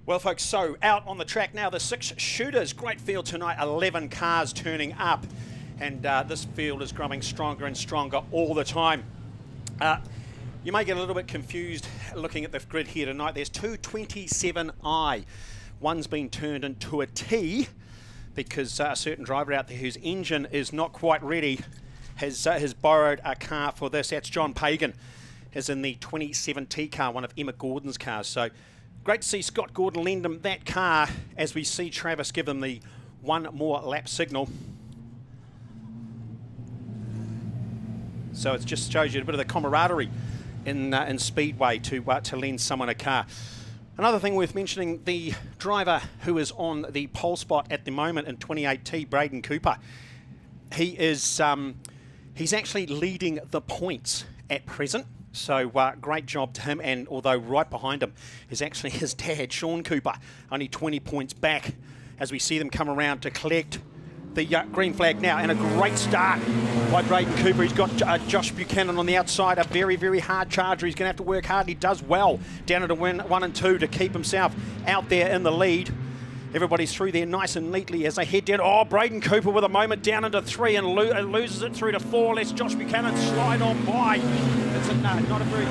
Well, folks, so out on the track now, the 6 shooters. Great field tonight, 11 cars turning up. And this field is growing stronger and stronger all the time. You may get a little bit confused looking at the grid here tonight. There's 227I. One's been turned into a T because a certain driver out there whose engine is not quite ready has borrowed a car for this. That's John Pagan, is in the 27T car, one of Emma Gordon's cars. So great to see Scott Gordon lend him that car as we see Travis give him the one more lap signal. So it just shows you a bit of the camaraderie in Speedway to lend someone a car. Another thing worth mentioning, the driver who is on the pole spot at the moment in 28T, Braden Cooper, he is he's actually leading the points at present. So great job to him, and although right behind him is actually his dad, Sean Cooper, only 20 points back as we see them come around to collect the green flag now. And a great start by Braden Cooper. He's got Josh Buchanan on the outside, a very, very hard charger. He's going to have to work hard. He does well down at a 1 and 2 to keep himself out there in the lead. Everybody's through there nice and neatly as they head down. Oh, Braden Cooper with a moment down into 3 and loses it through to 4. Lets Josh Buchanan slide on by. It's not a very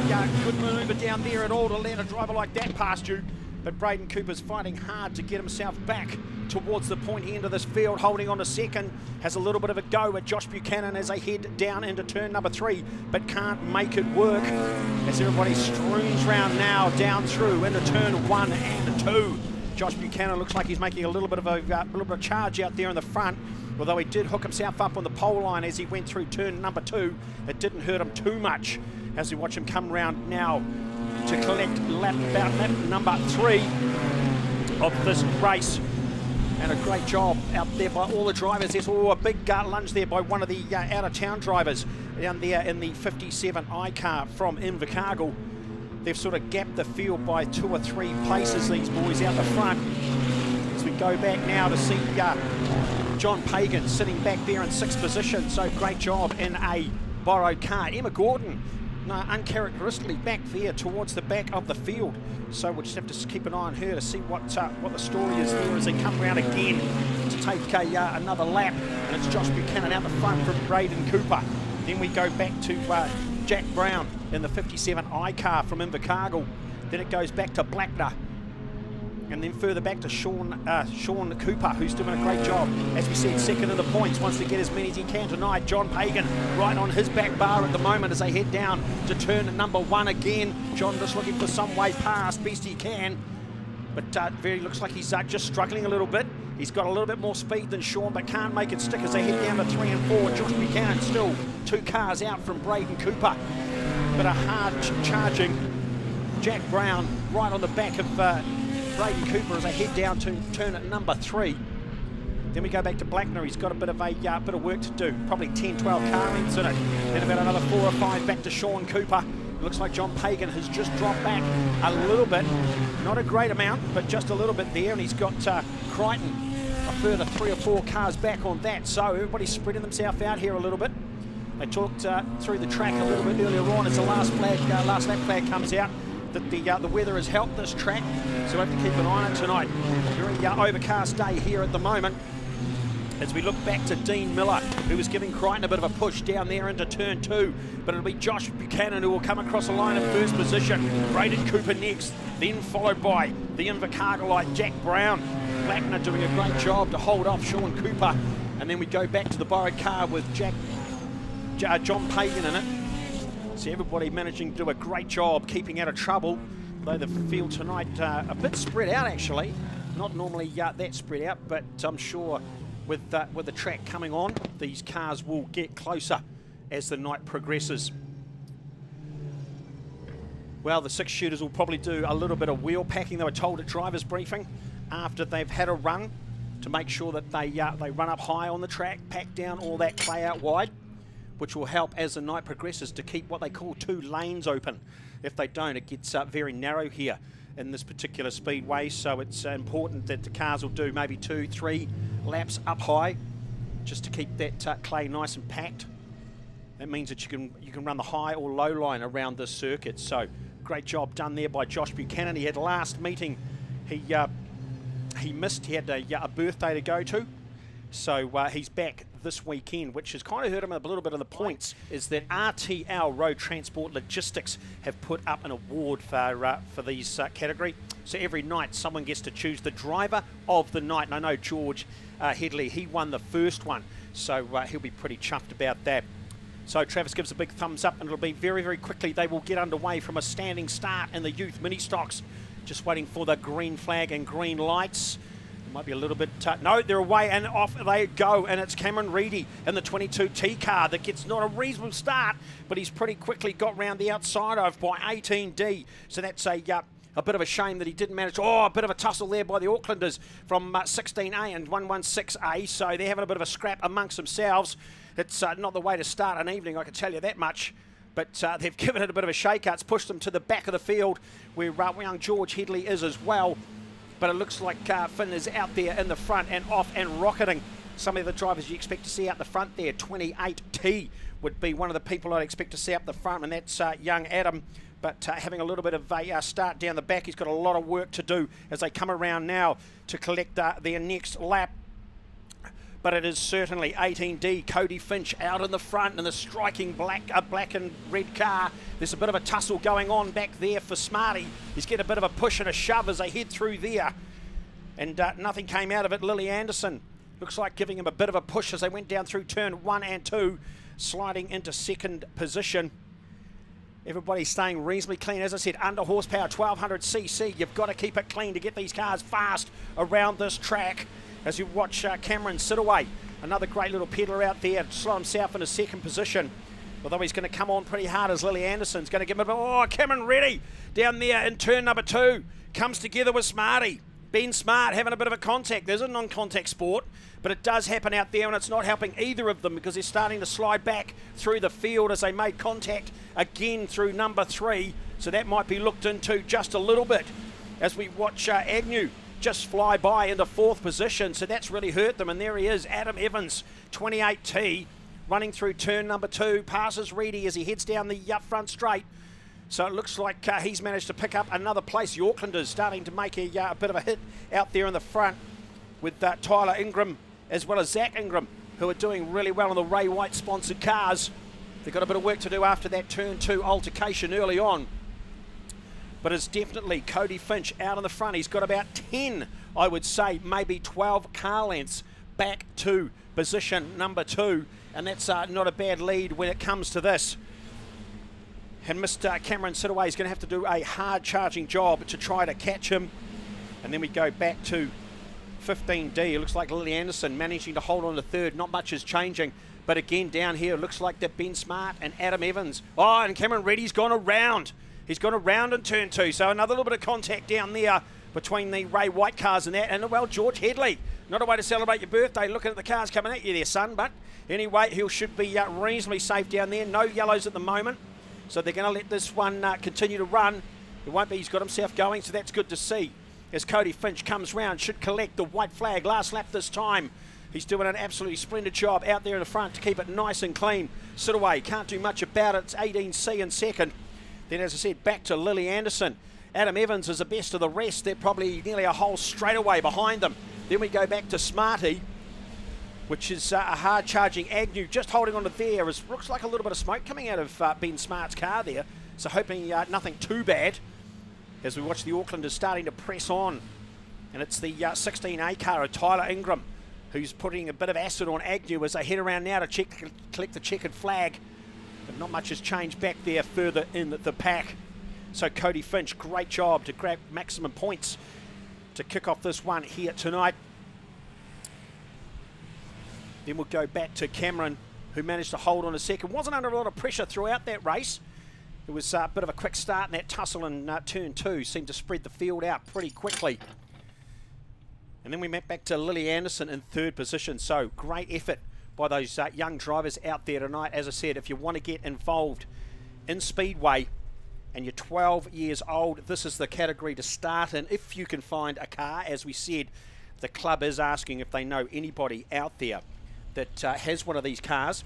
good manoeuvre down there at all to let a driver like that past you. But Braden Cooper's fighting hard to get himself back towards the point end of this field, holding on to second. Has a little bit of a go at Josh Buchanan as they head down into turn number 3, but can't make it work as everybody streams round now down through into turn 1 and 2. Josh Buchanan looks like he's making a little bit of a charge out there in the front, although he did hook himself up on the pole line as he went through turn number 2. It didn't hurt him too much as we watch him come round now to collect lap number 3 of this race. And a great job out there by all the drivers. There's a big lunge there by one of the out-of-town drivers down there in the 57I car from Invercargill. They've sort of gapped the field by 2 or 3 places, these boys out the front. As we go back now to see John Pagan sitting back there in 6th position. So great job in a borrowed car. Emma Gordon, uncharacteristically back there towards the back of the field. So we'll just have to keep an eye on her to see what the story is there as they come around again to take another lap. And it's Josh Buchanan out the front from Braden Cooper. Then we go back to Jack Brown in the 57I car from Invercargill. Then it goes back to Blackner. And then further back to Sean Cooper, who's doing a great job. As we said, second in the points, wants to get as many as he can tonight. John Pagan right on his back bar at the moment as they head down to turn number 1 again. John just looking for some way past, best he can. But looks like he's just struggling a little bit. He's got a little bit more speed than Sean, but can't make it stick as they head down to 3 and 4. Josh Buchanan still 2 cars out from Braden Cooper. But a hard charging Jack Brown right on the back of Braden Cooper as they head down to turn at number 3. Then we go back to Blackner. He's got a bit of work to do. Probably 10, 12 car lengths in it. Then about another 4 or 5 back to Sean Cooper. It looks like John Pagan has just dropped back a little bit. Not a great amount, but just a little bit there. And he's got Crichton a further 3 or 4 cars back on that. So everybody's spreading themselves out here a little bit. They talked through the track a little bit earlier on as the last lap flag comes out, that the weather has helped this track, so we'll have to keep an eye on it tonight. Very overcast day here at the moment. As we look back to Dean Miller, who was giving Crichton a bit of a push down there into turn 2, but it'll be Josh Buchanan who will come across the line in 1st position. Braden Cooper next, then followed by the Invercargillite Jack Brown. Blackner doing a great job to hold off Sean Cooper, and then we go back to the borrowed car with John Pagan in it. So everybody managing to do a great job keeping out of trouble, though the field tonight a bit spread out actually. Not normally that spread out, but I'm sure with the track coming on, these cars will get closer as the night progresses. Well, the 6 shooters will probably do a little bit of wheel packing, they were told at driver's briefing, after they've had a run to make sure that they run up high on the track, pack down all that clay out wide, which will help as the night progresses to keep what they call 2 lanes open. If they don't, it gets very narrow here in this particular speedway, so it's important that the cars will do maybe 2, 3 laps up high just to keep that clay nice and packed. That means that you can run the high or low line around this circuit. So great job done there by Josh Buchanan. He had last meeting He missed, he had a birthday to go to, so he's back this weekend, which has kind of hurt him a little bit of the points, is that RTL, Road Transport Logistics, have put up an award for these category. So every night someone gets to choose the driver of the night, and I know George Headley, he won the first one, so he'll be pretty chuffed about that. So Travis gives a big thumbs up, and it'll be very, very quickly. They will get underway from a standing start in the youth Ministocks. Just waiting for the green flag and green lights. It might be a little bit... no, they're away and off they go. And it's Cameron Reedy in the 22T car that gets not a reasonable start, but he's pretty quickly got round the outside of by 18D. So that's a bit of a shame that he didn't manage. Oh, a bit of a tussle there by the Aucklanders from 16A and 116A. So they're having a bit of a scrap amongst themselves. It's not the way to start an evening, I can tell you that much. But they've given it a bit of a shake-out. It's pushed them to the back of the field where young George Headley is as well. But it looks like Finn is out there in the front and off and rocketing. Some of the drivers you expect to see out the front there. 28T would be one of the people I'd expect to see up the front, and that's young Adam. But having a little bit of a start down the back. He's got a lot of work to do as they come around now to collect their next lap. But it is certainly 18D, Cody Finch out in the front in the striking black and red car. There's a bit of a tussle going on back there for Smarty. He's getting a bit of a push and a shove as they head through there. And nothing came out of it. Lily Anderson looks like giving him a bit of a push as they went down through turn 1 and 2, sliding into second position. Everybody's staying reasonably clean. As I said, under horsepower, 1200cc. You've got to keep it clean to get these cars fast around this track. As you watch Cameron Sitaway, another great little peddler out there, slow himself in a second position. Although he's going to come on pretty hard as Lily Anderson's going to give him a... Oh, Cameron Ready down there in turn number 2. Comes together with Smarty. Ben Smart having a bit of a contact. There's a non-contact sport, but it does happen out there, and it's not helping either of them because they're starting to slide back through the field as they made contact again through number 3. So that might be looked into just a little bit as we watch Agnew just fly by into 4th position, so that's really hurt them. And there he is, Adam Evans, 28T, running through turn number 2, passes Reedy as he heads down the front straight. So it looks like he's managed to pick up another place. The Aucklanders starting to make a bit of a hit out there in the front with Tyler Ingram as well as Zach Ingram, who are doing really well on the Ray White sponsored cars. They've got a bit of work to do after that turn 2 altercation early on. But it's definitely Cody Finch out in the front. He's got about 10, I would say, maybe 12 car lengths back to position number 2. And that's not a bad lead when it comes to this. And Mr. Cameron Sitaway is going to have to do a hard-charging job to try to catch him. And then we go back to 15D. It looks like Lily Anderson managing to hold on to 3rd. Not much is changing. But again, down here, it looks like that Ben Smart and Adam Evans. Oh, and Cameron Ready's gone around. He's gone around in turn 2, so another little bit of contact down there between the Ray White cars and that. And, well, George Headley, not a way to celebrate your birthday, looking at the cars coming at you there, son. But anyway, he should be reasonably safe down there. No yellows at the moment, so they're going to let this one continue to run. It won't be, he's got himself going, so that's good to see. As Cody Finch comes round, should collect the white flag. Last lap this time. He's doing an absolutely splendid job out there in the front to keep it nice and clean. Sitaway can't do much about it. It's 18C in second. Then, as I said, back to Lily Anderson. Adam Evans is the best of the rest. They're probably nearly a whole straightaway behind them. Then we go back to Smarty, which is a hard-charging Agnew, just holding on to there. It looks like a little bit of smoke coming out of Ben Smart's car there. So hoping nothing too bad as we watch the Aucklanders starting to press on. And it's the 16A car of Tyler Ingram, who's putting a bit of acid on Agnew as they head around now to collect the checkered flag. But not much has changed back there further in the pack. So Cody Finch, great job to grab maximum points to kick off this one here tonight. Then we'll go back to Cameron, who managed to hold on a second. Wasn't under a lot of pressure throughout that race. It was a bit of a quick start, and that tussle in turn 2 seemed to spread the field out pretty quickly. And then we went back to Lily Anderson in 3rd position. So great effort by those young drivers out there tonight. As I said, if you want to get involved in Speedway and you're 12 years old, this is the category to start in. If you can find a car, as we said, the club is asking if they know anybody out there that has one of these cars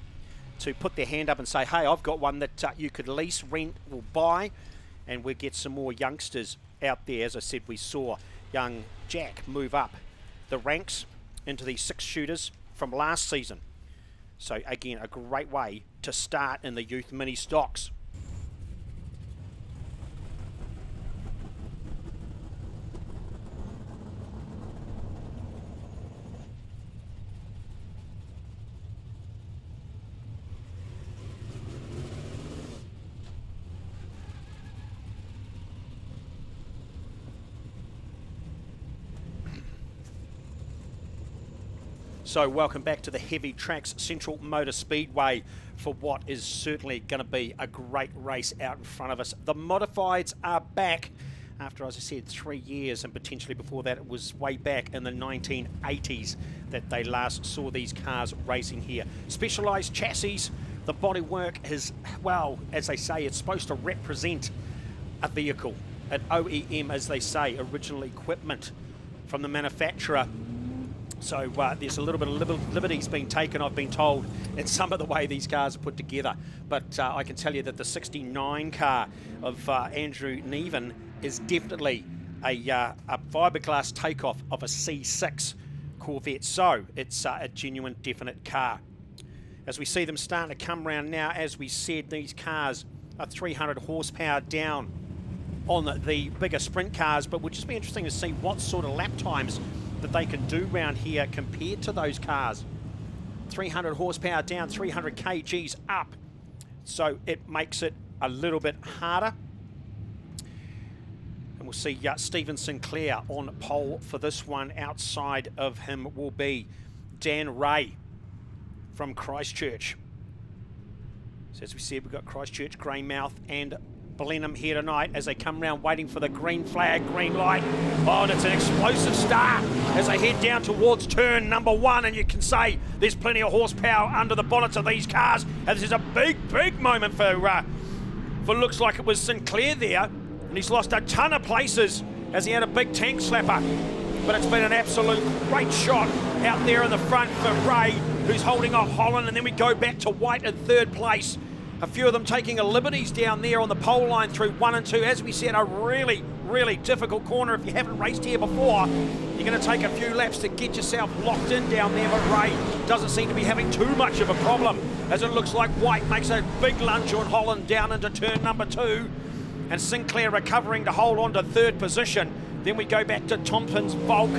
to put their hand up and say, hey, I've got one that you could lease, rent, or buy, and we'll get some more youngsters out there. As I said, we saw young Jack move up the ranks into the 6 shooters from last season. So again, a great way to start in the youth mini stocks. So welcome back to the heavy Trax Central Motor Speedway for what is certainly going to be a great race out in front of us. The modifieds are back after, as I said, 3 years, and potentially before that it was way back in the 1980s that they last saw these cars racing here. Specialised chassis, the bodywork is, well, as they say, it's supposed to represent a vehicle, an OEM, as they say, original equipment from the manufacturer. So there's a little bit of liberties being taken, I've been told, in some of the way these cars are put together. But I can tell you that the 69 car of Andrew Neven is definitely a fiberglass takeoff of a C6 Corvette. So it's a genuine, definite car. As we see them starting to come around now, as we said, these cars are 300 horsepower down on the bigger sprint cars, but would just be interesting to see what sort of lap times that they can do round here compared to those cars. 300 horsepower down, 300 kgs up. So it makes it a little bit harder. And we'll see Stephen Sinclair on pole for this one. Outside of him will be Dan Ray from Christchurch. So as we said, we've got Christchurch, Greymouth and Blenheim here tonight as they come round waiting for the green flag, green light. Oh, and it's an explosive start as they head down towards turn number 1, and you can say there's plenty of horsepower under the bonnets of these cars. And this is a big moment for looks like it was Sinclair there, and he's lost a ton of places as he had a big tank slapper. But it's been an absolute great shot out there in the front for Ray, who's holding off Holland, and then we go back to White in 3rd place. A few of them taking a liberties down there on the pole line through 1 and 2. As we said, a really difficult corner. If you haven't raced here before, you're going to take a few laps to get yourself locked in down there. But Ray doesn't seem to be having too much of a problem, as it looks like White makes a big lunge on Holland down into turn number 2. And Sinclair recovering to hold on to 3rd position. Then we go back to Thompson's Volk.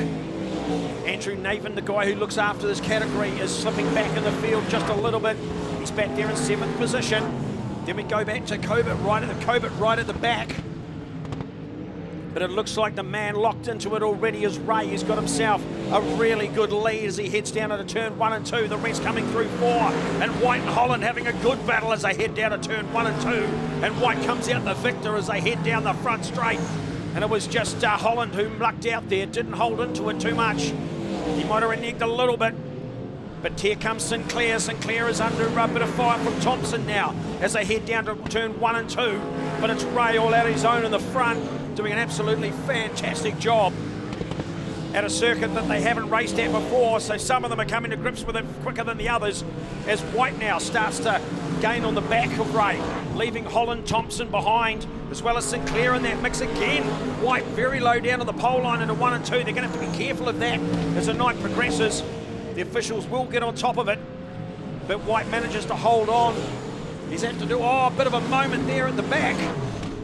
Andrew Neven, the guy who looks after this category, is slipping back in the field just a little bit. He's back there in 7th position. Then we go back to Cobert right at the back. But it looks like the man locked into it already is Ray. He's got himself a really good lead as he heads down into turn 1 and 2. The rest coming through 4. And White and Holland having a good battle as they head down to turn 1 and 2. And White comes out the victor as they head down the front straight. And it was just Holland who lucked out there, didn't hold into it too much. He might have reneged a little bit. But here comes Sinclair. Sinclair is under a bit of fire from Thompson now as they head down to turn 1 and 2. But it's Ray all out his own in the front, doing an absolutely fantastic job at a circuit that they haven't raced at before. So some of them are coming to grips with it quicker than the others, as White now starts to gain on the back of Ray, leaving Holland, Thompson behind, as well as Sinclair in that mix again. White very low down on the pole line into 1 and 2. They're going to have to be careful of that as the night progresses. The officials will get on top of it, but White manages to hold on. He's had to do a bit of a moment there at the back.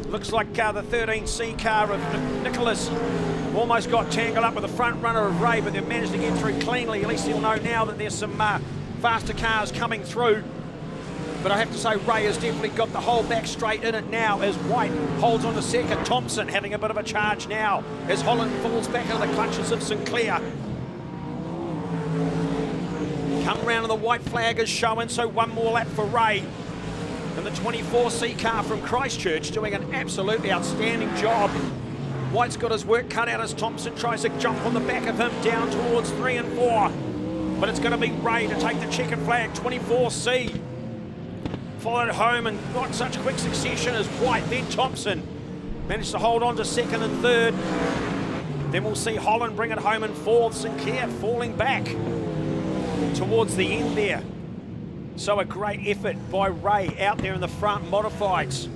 Looks like the 13C car of Nicholas almost got tangled up with the front runner of Ray, but they've managed to get through cleanly. At least he'll know now that there's some faster cars coming through. But I have to say, Ray has definitely got the whole back straight in it now as White holds on to 2nd. Thompson having a bit of a charge now as Holland falls back into the clutches of Sinclair. Come around and the white flag is showing, so 1 more lap for Ray. And the 24C car from Christchurch doing an absolutely outstanding job. White's got his work cut out as Thompson tries to jump on the back of him down towards 3 and 4. But it's going to be Ray to take the checkered flag. 24C followed home in not such quick succession as White, then Thompson. Managed to hold on to 2nd and 3rd. Then we'll see Holland bring it home in 4th. Sinclair falling back towards the end there. So a great effort by Ray out there in the front, modifieds.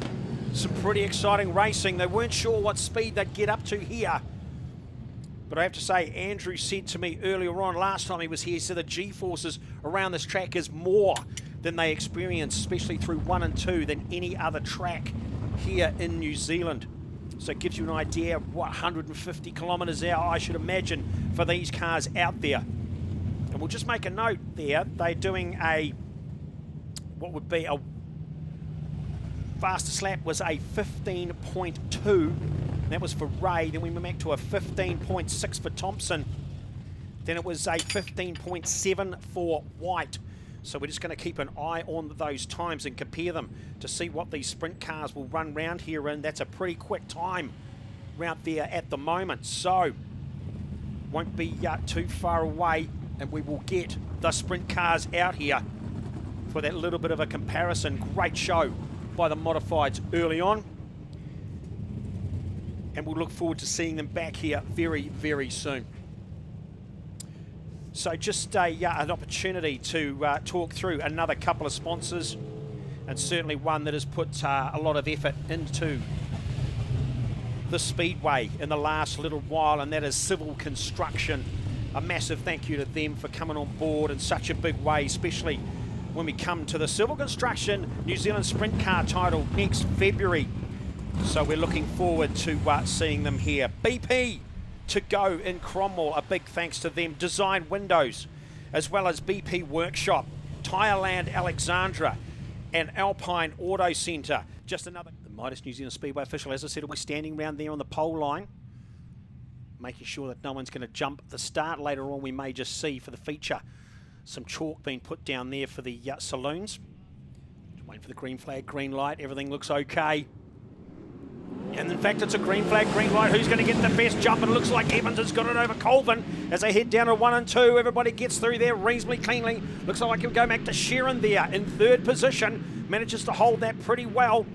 Some pretty exciting racing. They weren't sure what speed they'd get up to here. But I have to say, Andrew said to me earlier on, last time he was here, so the G-forces around this track is more than they experience, especially through 1 and 2, than any other track here in New Zealand. So it gives you an idea of what 150 kilometres an hour, I should imagine, for these cars out there. And we'll just make a note there, they're doing what would be a fastest lap was a 15.2. That was for Ray. Then we went back to a 15.6 for Thompson. Then it was a 15.7 for White. So we're just going to keep an eye on those times and compare them to see what these sprint cars will run round here in. That's a pretty quick time round there at the moment. So won't be too far away, and we will get the sprint cars out here for that little bit of a comparison. Great show by the modifieds early on. And we'll look forward to seeing them back here very, very soon. So just an opportunity to talk through another couple of sponsors, and certainly one that has put a lot of effort into the Speedway in the last little while, and that is Civil Construction. A massive thank you to them for coming on board in such a big way, especially when we come to the Civil Construction New Zealand Sprint Car title next February. So we're looking forward to seeing them here. BP to go in Cromwell, a big thanks to them. Design Windows, as well as BP Workshop, Tireland Alexandra, and Alpine Auto Centre. Just another. The Midas New Zealand Speedway official, as I said, will be standing around there on the pole line, making sure that no one's going to jump the start. Later on, we may just see for the feature some chalk being put down there for the saloons. Just waiting for the green flag, green light. Everything looks okay. And in fact, it's a green flag, green light. Who's going to get the best jump? And it looks like Evans has got it over Colvin as they head down to 1 and 2. Everybody gets through there reasonably cleanly. Looks like he'll go back to Sheeran there in 3rd position. Manages to hold that pretty well.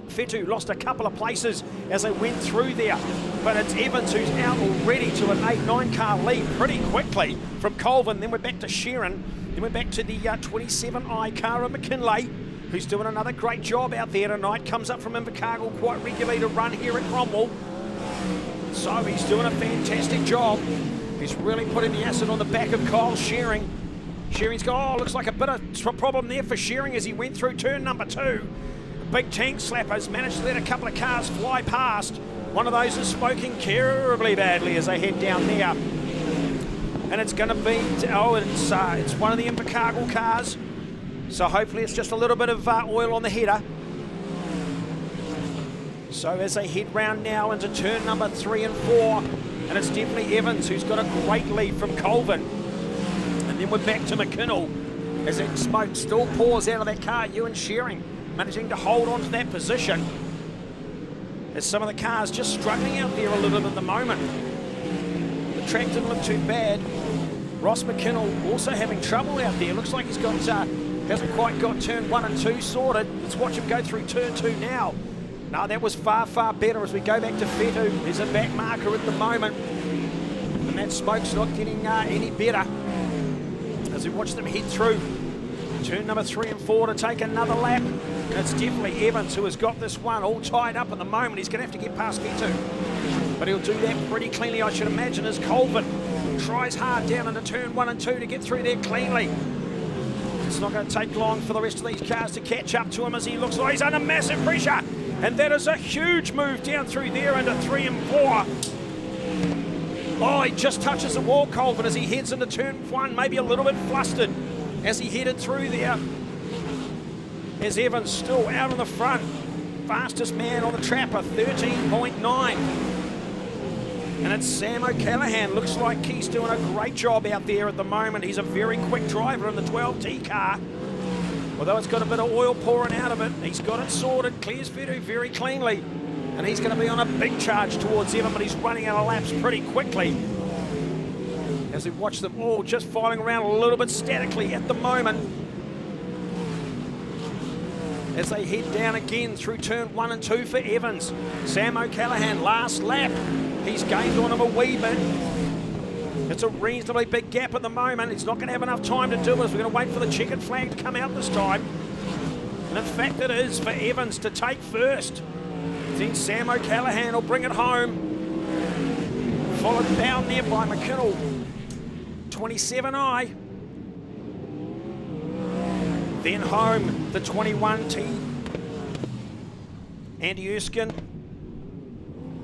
Fetu lost a couple of places as they went through there. But it's Evans who's out already to an 8-9 car lead pretty quickly from Colvin. Then we're back to Sheeran. Then we're back to the 27i car of McKinley, who's doing another great job out there tonight. Comes up from Invercargill quite regularly to run here at Cromwell. So he's doing a fantastic job. He's really putting the acid on the back of Kyle Shearing. Shearing's got, looks like a bit of problem there for Shearing as he went through turn number 2. Big tank slappers managed to let a couple of cars fly past. One of those is smoking terribly badly as they head down there. And it's going to be, it's one of the Invercargill cars. So hopefully it's just a little bit of oil on the header. So as they head round now into turn number 3 and 4, and it's definitely Evans who's got a great lead from Colvin. And then we're back to McKinnell as that smoke still pours out of that car. Ewan Shearing managing to hold on to that position as some of the cars just struggling out there a little bit at the moment. The track didn't look too bad. Ross McKinnell also having trouble out there. Looks like he's got hasn't quite got turn 1 and 2 sorted. Let's watch him go through turn 2 now. No, that was far, far better as we go back to Fetu. There's a back marker at the moment. And that smoke's not getting any better as we watch them head through turn number 3 and 4 to take another lap. And it's definitely Evans who has got this one all tied up at the moment. He's going to have to get past Fetu. But he'll do that pretty cleanly, I should imagine, as Colvin tries hard down into turn 1 and 2 to get through there cleanly. It's not going to take long for the rest of these cars to catch up to him as he looks like he's under massive pressure. And that is a huge move down through there into 3 and 4. Oh, he just touches the wall, Colvin, as he heads into turn 1, maybe a little bit flustered as he headed through there. As Evans still out in the front. Fastest man on the trapper, 13.9. And it's Sam O'Callaghan. Looks like he's doing a great job out there at the moment. He's a very quick driver in the 12T car. Although it's got a bit of oil pouring out of it, he's got it sorted, clears Fetu very cleanly. And he's going to be on a big charge towards Evan, but he's running out of laps pretty quickly. As we watch them all just filing around a little bit statically at the moment. As they head down again through turn 1 and 2 for Evans. Sam O'Callaghan, last lap. He's gained on him a wee bit. It's a reasonably big gap at the moment. He's not going to have enough time to do it. We're going to wait for the checkered flag to come out this time. And in fact it is for Evans to take first. I think Sam O'Callaghan will bring it home. followed down there by McKinnell. 27i. Then home, the 21T. Andy Erskine.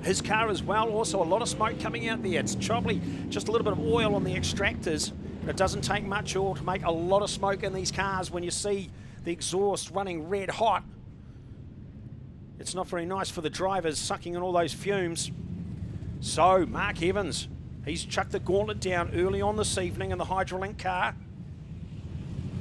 His car as well, also a lot of smoke coming out there. It's probably just a little bit of oil on the extractors. It doesn't take much oil to make a lot of smoke in these cars when you see the exhaust running red hot. It's not very nice for the drivers sucking in all those fumes. So, Mark Evans, he's chucked the gauntlet down early on this evening in the Hydrolink car.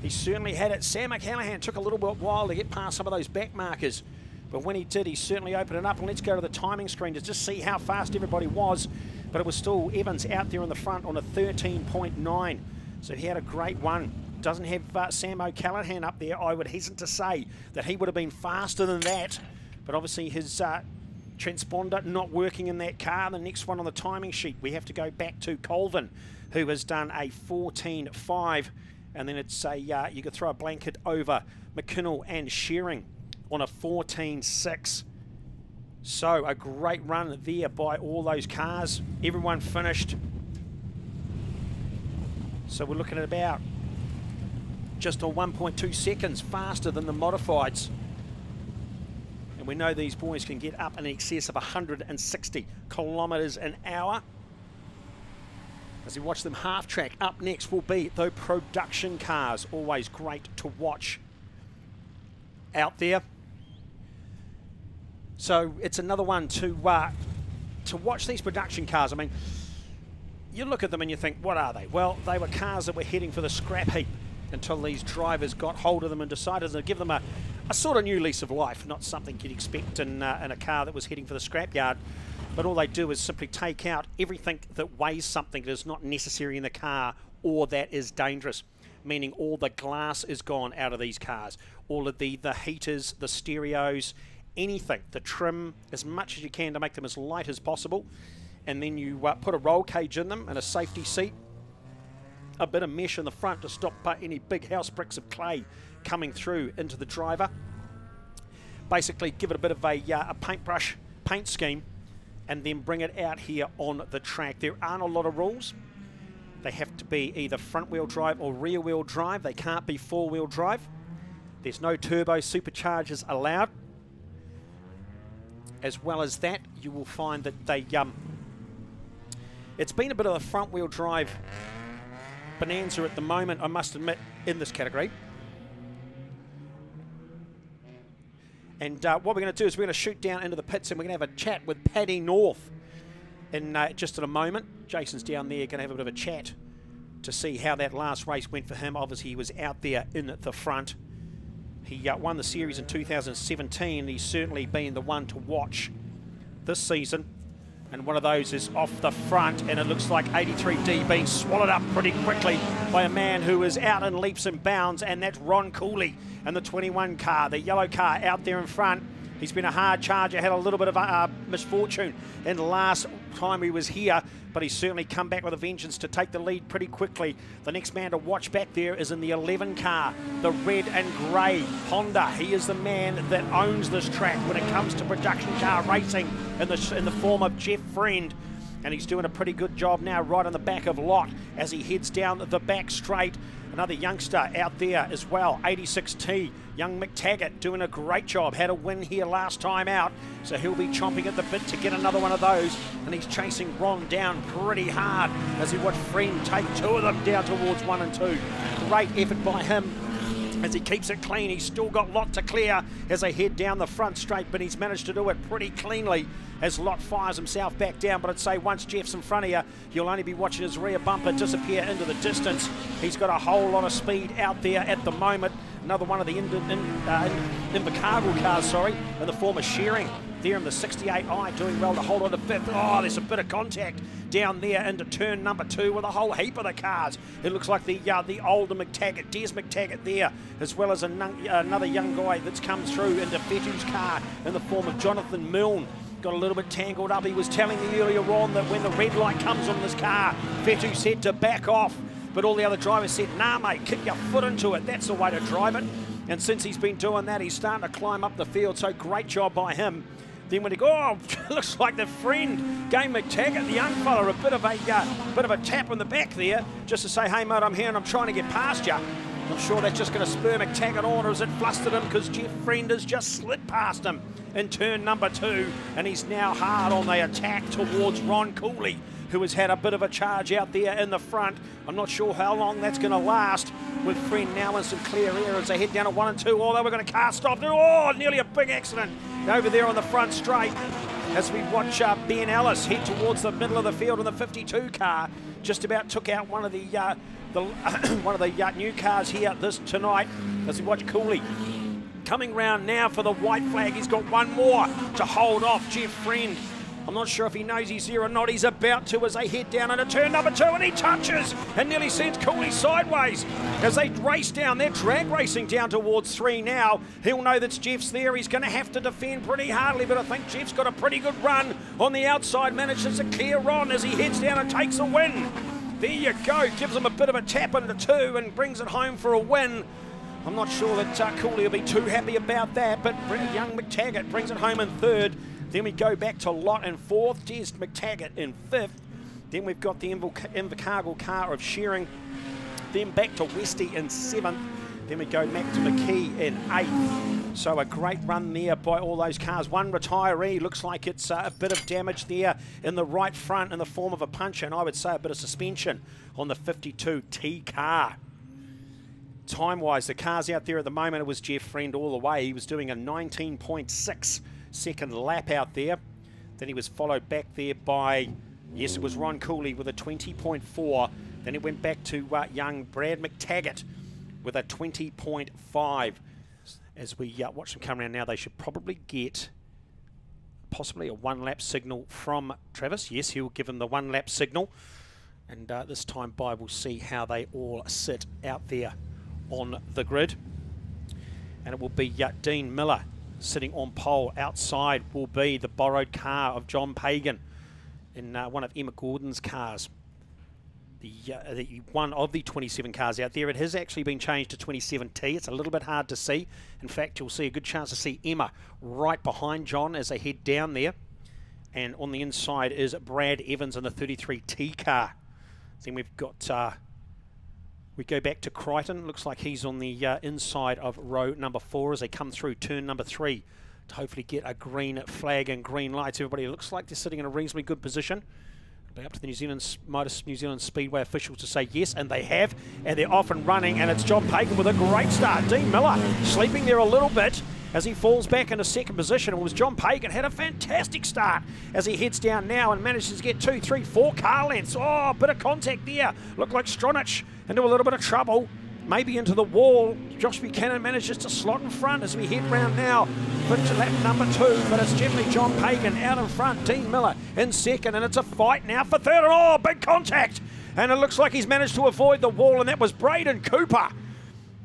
He certainly had it. Sam McCallaghan took a little bit while to get past some of those back markers. But when he did, he certainly opened it up. And let's go to the timing screen to just see how fast everybody was. But it was still Evans out there in the front on a 13.9. So he had a great one. Doesn't have Sam O'Callaghan up there. I would hesitate to say that he would have been faster than that. But obviously his transponder not working in that car. The next one on the timing sheet, we have to go back to Colvin, who has done a 14.5. And then it's a, you could throw a blanket over McKinnell and Shearing on a 14.6. So a great run there by all those cars. Everyone finished. So we're looking at about just on 1.2 seconds faster than the modifieds. And we know these boys can get up in excess of 160 kilometres an hour. As we watch them half track, up next will be the production cars. Always great to watch out there. So it's another one to watch these production cars. I mean, you look at them and you think, what are they? Well, they were cars that were heading for the scrap heap until these drivers got hold of them and decided to give them a sort of new lease of life. Not something you'd expect in a car that was heading for the scrapyard. But all they do is simply take out everything that weighs something that is not necessary in the car or that is dangerous. Meaning all the glass is gone out of these cars. All of the heaters, the stereos, anything, the trim, as much as you can to make them as light as possible. And then you put a roll cage in them and a safety seat. A bit of mesh in the front to stop any big house bricks of clay coming through into the driver. Basically give it a bit of a paintbrush paint scheme and then bring it out here on the track. There aren't a lot of rules. They have to be either front wheel drive or rear wheel drive. They can't be four wheel drive. There's no turbo superchargers allowed. As well as that, you will find that they it's been a bit of a front wheel drive bonanza at the moment, I must admit, in this category. And what we're going to do is we're going to shoot down into the pits and we're going to have a chat with Paddy North in just in a moment. Jason's down there going to have a bit of a chat to see how that last race went for him. Obviously, he was out there in the front. He won the series in 2017. He's certainly been the one to watch this season. And one of those is off the front, and it looks like 83D being swallowed up pretty quickly by a man who is out in leaps and bounds, and that's Ron Cooley and the 21 car, the yellow car out there in front. He's been a hard charger, had a little bit of misfortune in the last time he was here, but he's certainly come back with a vengeance to take the lead pretty quickly. The next man to watch back there is in the 11 car, the red and grey Honda. He is the man that owns this track when it comes to production car racing in the form of Jeff Friend. And he's doing a pretty good job now right on the back of Lot as he heads down the back straight. Another youngster out there as well, 86T, young McTaggart, doing a great job. Had a win here last time out, so he'll be chomping at the bit to get another one of those. And he's chasing Ron down pretty hard as he watched Friend take two of them down towards 1 and 2. Great effort by him as he keeps it clean. He's still got Lot to clear as they head down the front straight, but he's managed to do it pretty cleanly as Lot fires himself back down. But I'd say once Jeff's in front of you, you'll only be watching his rear bumper disappear into the distance. He's got a whole lot of speed out there at the moment. Another one of the Invercargill cars, in the form of Shearing. There in the 68i, doing well to hold on to fifth. Oh, there's a bit of contact down there into turn number 2 with a whole heap of the cars. It looks like the older McTaggart, Des McTaggart there, as well as another young guy that's come through into Fetu's car in the form of Jonathan Milne. Got a little bit tangled up. He was telling me earlier on that when the red light comes on this car, Fetu said to back off. But all the other drivers said, nah, mate, kick your foot into it. That's the way to drive it. And since he's been doing that, he's starting to climb up the field. So great job by him. Then when he looks like the friend, Game McTaggart, the young fella, a bit of a tap on the back there, just to say, hey mate, I'm here and I'm trying to get past you. I'm sure that's just going to spur McTaggart on, or has it flustered him because Jeff Friend has just slid past him in turn number 2, and he's now hard on the attack towards Ron Cooley, who has had a bit of a charge out there in the front. I'm not sure how long that's going to last, with Friend now in some clear air as they head down at 1 and 2, although we're going to cast off. Oh, nearly a big accident over there on the front straight as we watch Ben Ellis head towards the middle of the field in the 52 car. Just about took out one of the new cars here tonight as we watch Cooley coming round now for the white flag. He's got one more to hold off Jeff Friend. I'm not sure if he knows he's here or not. He's about to as they head down into turn number 2, and he touches and nearly sends Cooley sideways as they race down. They're drag racing down towards 3 now. He'll know that Jeff's there. He's going to have to defend pretty hardly, but I think Jeff's got a pretty good run on the outside, manages to clear on as he heads down and takes a win. There you go, gives him a bit of a tap into 2 and brings it home for a win. I'm not sure that Cooley will be too happy about that, but young McTaggart brings it home in 3rd. Then we go back to Lott in 4th, Des McTaggart in 5th. Then we've got the Invercargill car of Shearing. Then back to Westy in 7th. Then we go back to McKee in 8th. So a great run there by all those cars. One retiree, looks like it's a bit of damage there in the right front in the form of a puncture, and I would say a bit of suspension on the 52T car. Time-wise, the cars out there at the moment, it was Jeff Friend all the way. He was doing a 19.6 second lap out there. Then he was followed back there by, yes, it was Ron Cooley with a 20.4. Then it went back to young Brad McTaggart with a 20.5. As we watch them come around now, they should probably get possibly a 1-lap signal from Travis. Yes, he'll give them the 1-lap signal. And this time by, we'll see how they all sit out there on the grid. And it will be Dean Miller sitting on pole. Outside will be the borrowed car of John Pagan in one of Emma Gordon's cars. The one of the 27 cars out there. It has actually been changed to 27T. It's a little bit hard to see. In fact, you'll see a good chance to see Emma right behind John as they head down there. And on the inside is Brad Evans in the 33T car. Then we've got... we go back to Crichton. Looks like he's on the inside of row number 4 as they come through turn number 3 to hopefully get a green flag and green lights. Everybody looks like they're sitting in a reasonably good position. It'll be up to the New Zealand Speedway officials to say yes, and they have, and they're off and running, and it's John Pagan with a great start. Dean Miller sleeping there a little bit as he falls back into 2nd position. It was John Pagan, had a fantastic start as he heads down now and manages to get 2, 3, 4 car lengths. Oh, a bit of contact there. Looked like Stronach into a little bit of trouble, maybe into the wall. Josh Buchanan manages to slot in front as we head round now for lap number 2, but it's generally John Pagan out in front, Dean Miller in 2nd, and it's a fight now for 3rd. Oh, big contact, and it looks like he's managed to avoid the wall, and that was Braden Cooper,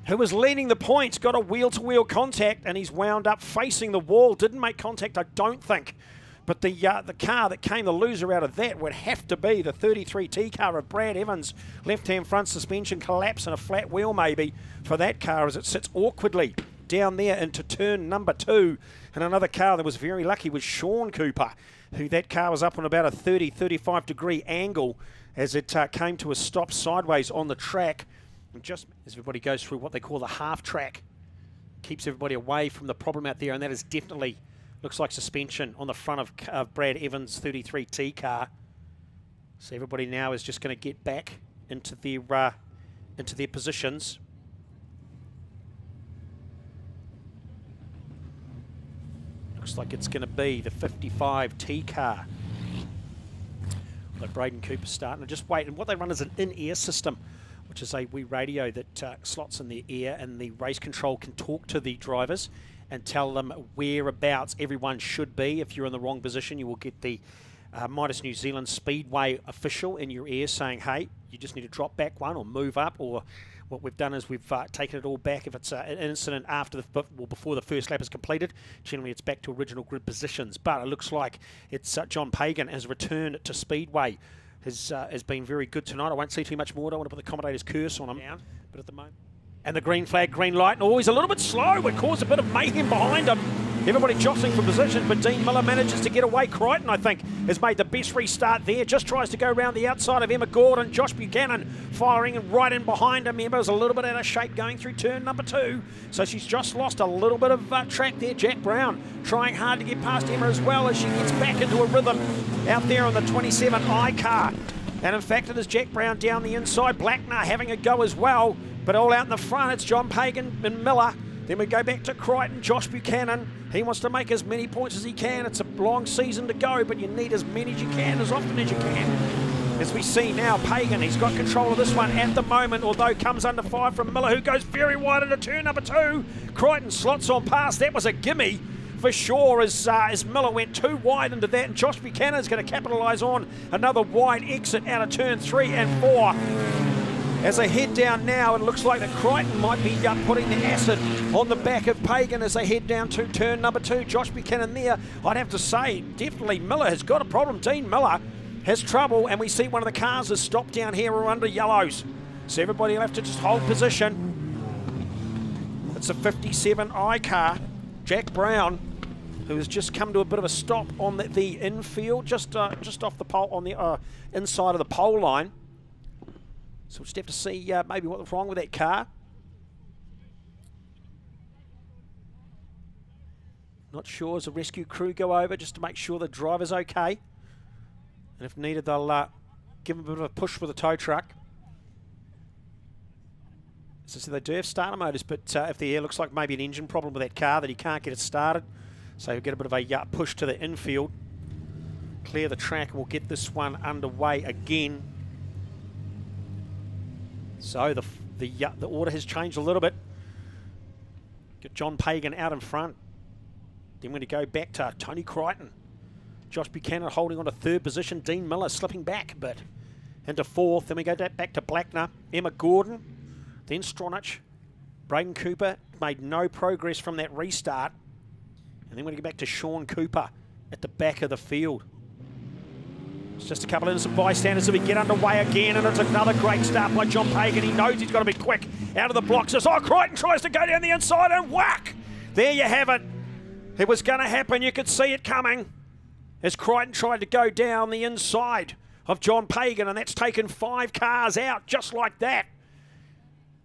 who was leading the points, got a wheel-to-wheel contact, and he's wound up facing the wall. Didn't make contact, I don't think. But the car that came the loser out of that would have to be the 33T car of Brad Evans. Left-hand front suspension collapse and a flat wheel maybe for that car as it sits awkwardly down there into turn number 2. And another car that was very lucky was Sean Cooper, who that car was up on about a 30, 35 degree angle as it came to a stop sideways on the track. And just as everybody goes through what they call the half track, keeps everybody away from the problem out there, and that is definitely... looks like suspension on the front of Brad Evans' 33T car. So everybody now is just going to get back into their positions. Looks like it's going to be the 55T car. Like Braden Cooper starting to just wait. And what they run is an in-ear system, which is a wee radio that slots in their ear, and the race control can talk to the drivers and tell them whereabouts everyone should be. If you're in the wrong position, you will get the Midas New Zealand Speedway official in your ear saying, hey, you just need to drop back one or move up. Or what we've done is we've taken it all back. If it's an incident after before the first lap is completed, generally it's back to original grid positions. But it looks like it's John Pagan has returned to Speedway. Has been very good tonight. I won't say too much more. I don't want to put the commentator's curse on him. But at the moment... And the green flag, green light, and always a little bit slow, would cause a bit of mayhem behind him. Everybody jostling for position, but Dean Miller manages to get away. Crichton, I think, has made the best restart there. Just tries to go around the outside of Emma Gordon. Josh Buchanan firing right in behind him. Emma's a little bit out of shape going through turn number 2. So she's just lost a little bit of track there. Jack Brown trying hard to get past Emma as well as she gets back into a rhythm out there on the 27 I car. And in fact, it is Jack Brown down the inside. Blackner having a go as well. But all out in the front, it's John Pagan and Miller. Then we go back to Crichton, Josh Buchanan. He wants to make as many points as he can. It's a long season to go, but you need as many as you can, as often as you can. As we see now, Pagan, he's got control of this one at the moment, although comes under fire from Miller, who goes very wide into turn number 2. Crichton slots on past. That was a gimme for sure as Miller went too wide into that, and Josh Buchanan is going to capitalise on another wide exit out of turn 3 and 4. As they head down now, it looks like that Crichton might be putting the acid on the back of Pagan as they head down to turn number 2. Josh Buchanan there, I'd have to say, definitely Miller has got a problem. Dean Miller has trouble, and we see one of the cars has stopped down here or under yellows. So everybody will have to just hold position. It's a 57 I car. Jack Brown, who has just come to a bit of a stop on the infield, just off the pole, on the inside of the pole line. So we'll just have to see maybe what's wrong with that car. Not sure as the rescue crew go over just to make sure the driver's okay. And if needed, they'll give him a bit of a push with a tow truck. So they do have starter motors, but if the air looks like maybe an engine problem with that car, that he can't get it started. So he'll get a bit of a push to the infield. Clear the track, and we'll get this one underway again. So the order has changed a little bit. Got John Pagan out in front. Then we're going to go back to Tony Crichton. Josh Buchanan holding on to 3rd position. Dean Miller slipping back a bit into 4th. Then we go back to Blackner. Emma Gordon. Then Stronach. Braden Cooper made no progress from that restart. And then we're going to go back to Sean Cooper at the back of the field. It's just a couple of innocent bystanders as we get underway again, and it's another great start by John Pagan. He knows he's got to be quick out of the blocks. Oh, Crichton tries to go down the inside and whack! There you have it. It was going to happen. You could see it coming as Crichton tried to go down the inside of John Pagan, and that's taken 5 cars out just like that.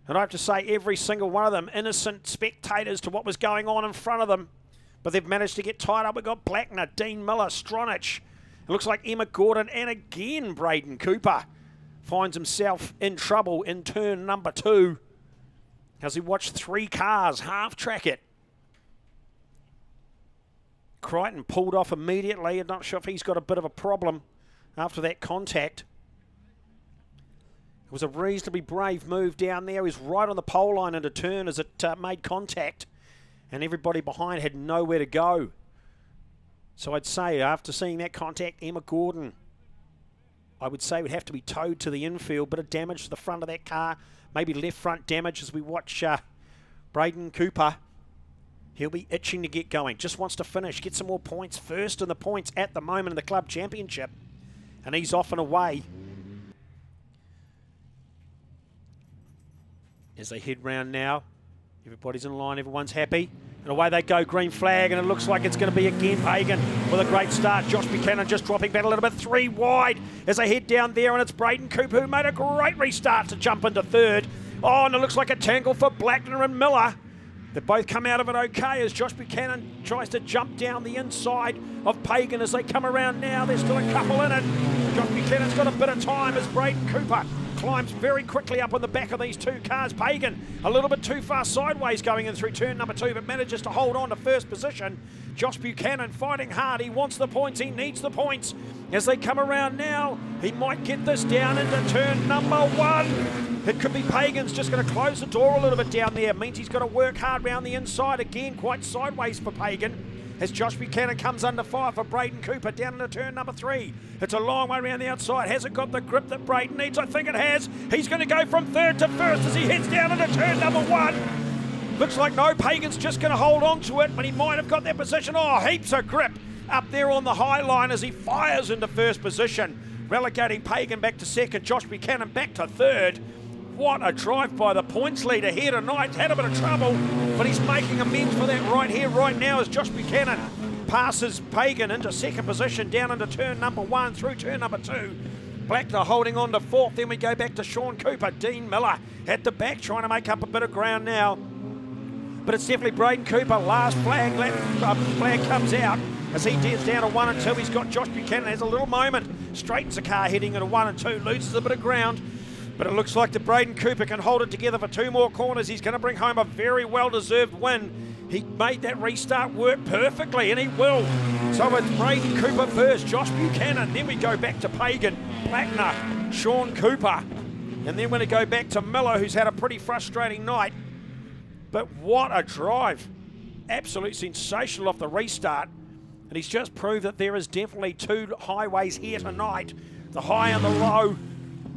And I have to say, every single one of them, innocent spectators to what was going on in front of them, but they've managed to get tied up. We've got Blackner, Dean Miller, Stronach. It looks like Emma Gordon, and again Braden Cooper finds himself in trouble in turn number 2 as he watched 3 cars half-track it. Crichton pulled off immediately. I'm not sure if he's got a bit of a problem after that contact. It was a reasonably brave move down there. He was right on the pole line into turn as it made contact, and everybody behind had nowhere to go. So I'd say, after seeing that contact, Emma Gordon, I would say would have to be towed to the infield. Bit of damage to the front of that car, maybe left front damage as we watch Braden Cooper. He'll be itching to get going, just wants to finish, get some more points. First in the points at the moment in the club championship, and he's off and away. As they head round now, everybody's in line, everyone's happy. And away they go, green flag, and it looks like it's going to be again Pagan with a great start. Josh Buchanan just dropping back a little bit, 3 wide as they head down there, and it's Braden Cooper who made a great restart to jump into 3rd. Oh, and it looks like a tangle for Blackner and Miller. They both come out of it okay as Josh Buchanan tries to jump down the inside of Pagan as they come around now. There's still a couple in it. Josh Buchanan's got a bit of time as Braden Cooper climbs very quickly up on the back of these 2 cars. Pagan a little bit too far sideways going in through turn number 2, but manages to hold on to 1st position. Josh Buchanan fighting hard. He wants the points. He needs the points. As they come around now, he might get this down into turn number 1. It could be Pagan's just going to close the door a little bit down there. It means he's got to work hard round the inside again, quite sideways for Pagan. As Josh Buchanan comes under fire for Braden Cooper down into turn number 3. It's a long way around the outside. Has it got the grip that Braden needs? I think it has. He's going to go from 3rd to 1st as he heads down into turn number 1. Looks like no, Pagan's just going to hold on to it, but he might have got that position. Oh, heaps of grip up there on the high line as he fires into 1st position, relegating Pagan back to 2nd, Josh Buchanan back to 3rd. What a drive by the points leader here tonight. Had a bit of trouble, but he's making amends for that right here, right now, as Josh Buchanan passes Pagan into second position, down into turn number 1, through turn number 2. Blackner holding on to 4th. Then we go back to Sean Cooper. Dean Miller at the back, trying to make up a bit of ground now. But it's definitely Braden Cooper. Last flag, flag comes out as he deads down to 1 and 2. He's got Josh Buchanan. Has a little moment. Straightens the car heading into 1 and 2. Loses a bit of ground. But it looks like the Braden Cooper can hold it together for 2 more corners. He's going to bring home a very well-deserved win. He made that restart work perfectly, and he will. So it's Braden Cooper first, Josh Buchanan. Then we go back to Pagan, Blackner, Sean Cooper. And then we're going to go back to Miller, who's had a pretty frustrating night. But what a drive. Absolutely sensational off the restart. And he's just proved that there is definitely 2 highways here tonight. The high and the low.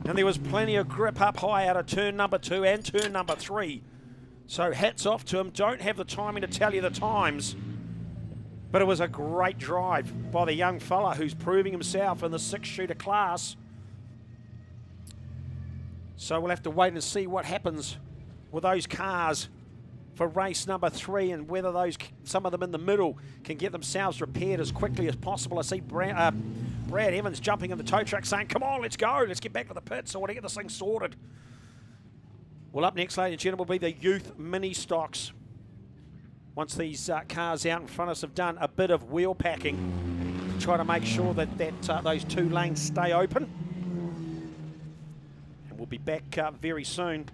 And there was plenty of grip up high out of turn number 2 and turn number 3. So hats off to him. Don't have the timing to tell you the times. But it was a great drive by the young fella who's proving himself in the 6-shooter class. So we'll have to wait and see what happens with those cars for race number 3, and whether those, some of them in the middle, can get themselves repaired as quickly as possible. I see Brad Evans jumping in the tow truck saying, come on, let's go, let's get back to the pits. I want to get this thing sorted. Well, up next, ladies and gentlemen, will be the youth Ministocks. Once these cars out in front of us have done a bit of wheel packing, try to make sure that, those 2 lanes stay open. And we'll be back very soon.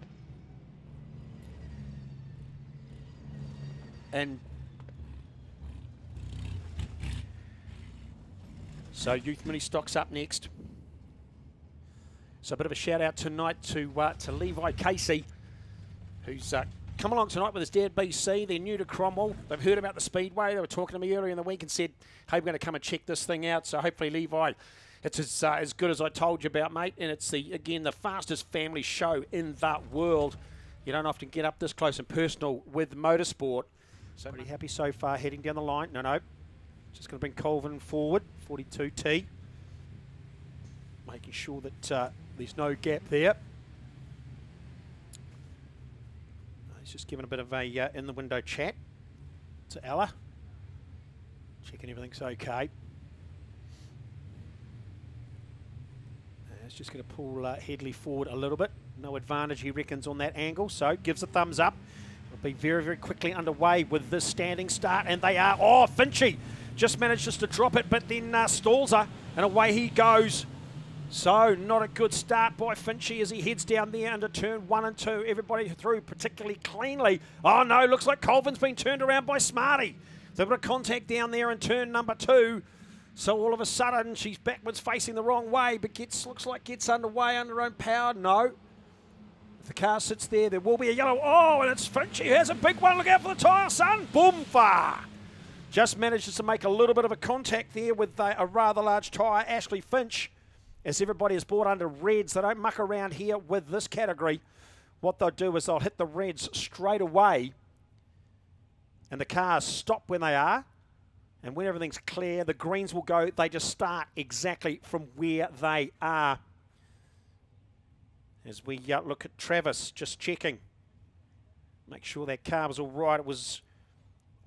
And so youth Ministocks up next. So a bit of a shout out tonight to Levi Casey, who's come along tonight with his dad BC. They're new to Cromwell. They've heard about the Speedway. They were talking to me earlier in the week and said, hey, we're going to come and check this thing out. So hopefully, Levi, it's as good as I told you about, mate. And it's, again, the fastest family show in the world. You don't often get up this close and personal with motorsport. So pretty happy so far, heading down the line. No. Just going to bring Colvin forward, 42T. Making sure that there's no gap there. He's just giving a bit of a in-the-window chat to Ella. Checking everything's okay. He's just going to pull Headley forward a little bit. No advantage, he reckons, on that angle, so gives a thumbs up. Be very, very quickly underway with this standing start, and they are. Oh, Finchy just manages to drop it, but then stalls her, and away he goes. So not a good start by Finchy as he heads down there under turn 1 and 2. Everybody through particularly cleanly. Oh no, looks like Colvin's been turned around by Smarty. They've got a contact down there in turn number 2. So all of a sudden she's backwards facing the wrong way, but looks like gets underway under her own power. No. The car sits there, there will be a yellow. Oh, and it's Finchy who has a big one. Look out for the tyre, son. Boom, far. Just manages to make a little bit of a contact there with a rather large tyre, Ashley Finch. As everybody is brought under reds, they don't muck around here with this category. What they'll do is they'll hit the reds straight away, and the cars stop when they are. And when everything's clear, the greens will go. They just start exactly from where they are. As we look at Travis, just checking. Make sure that car was all right. It was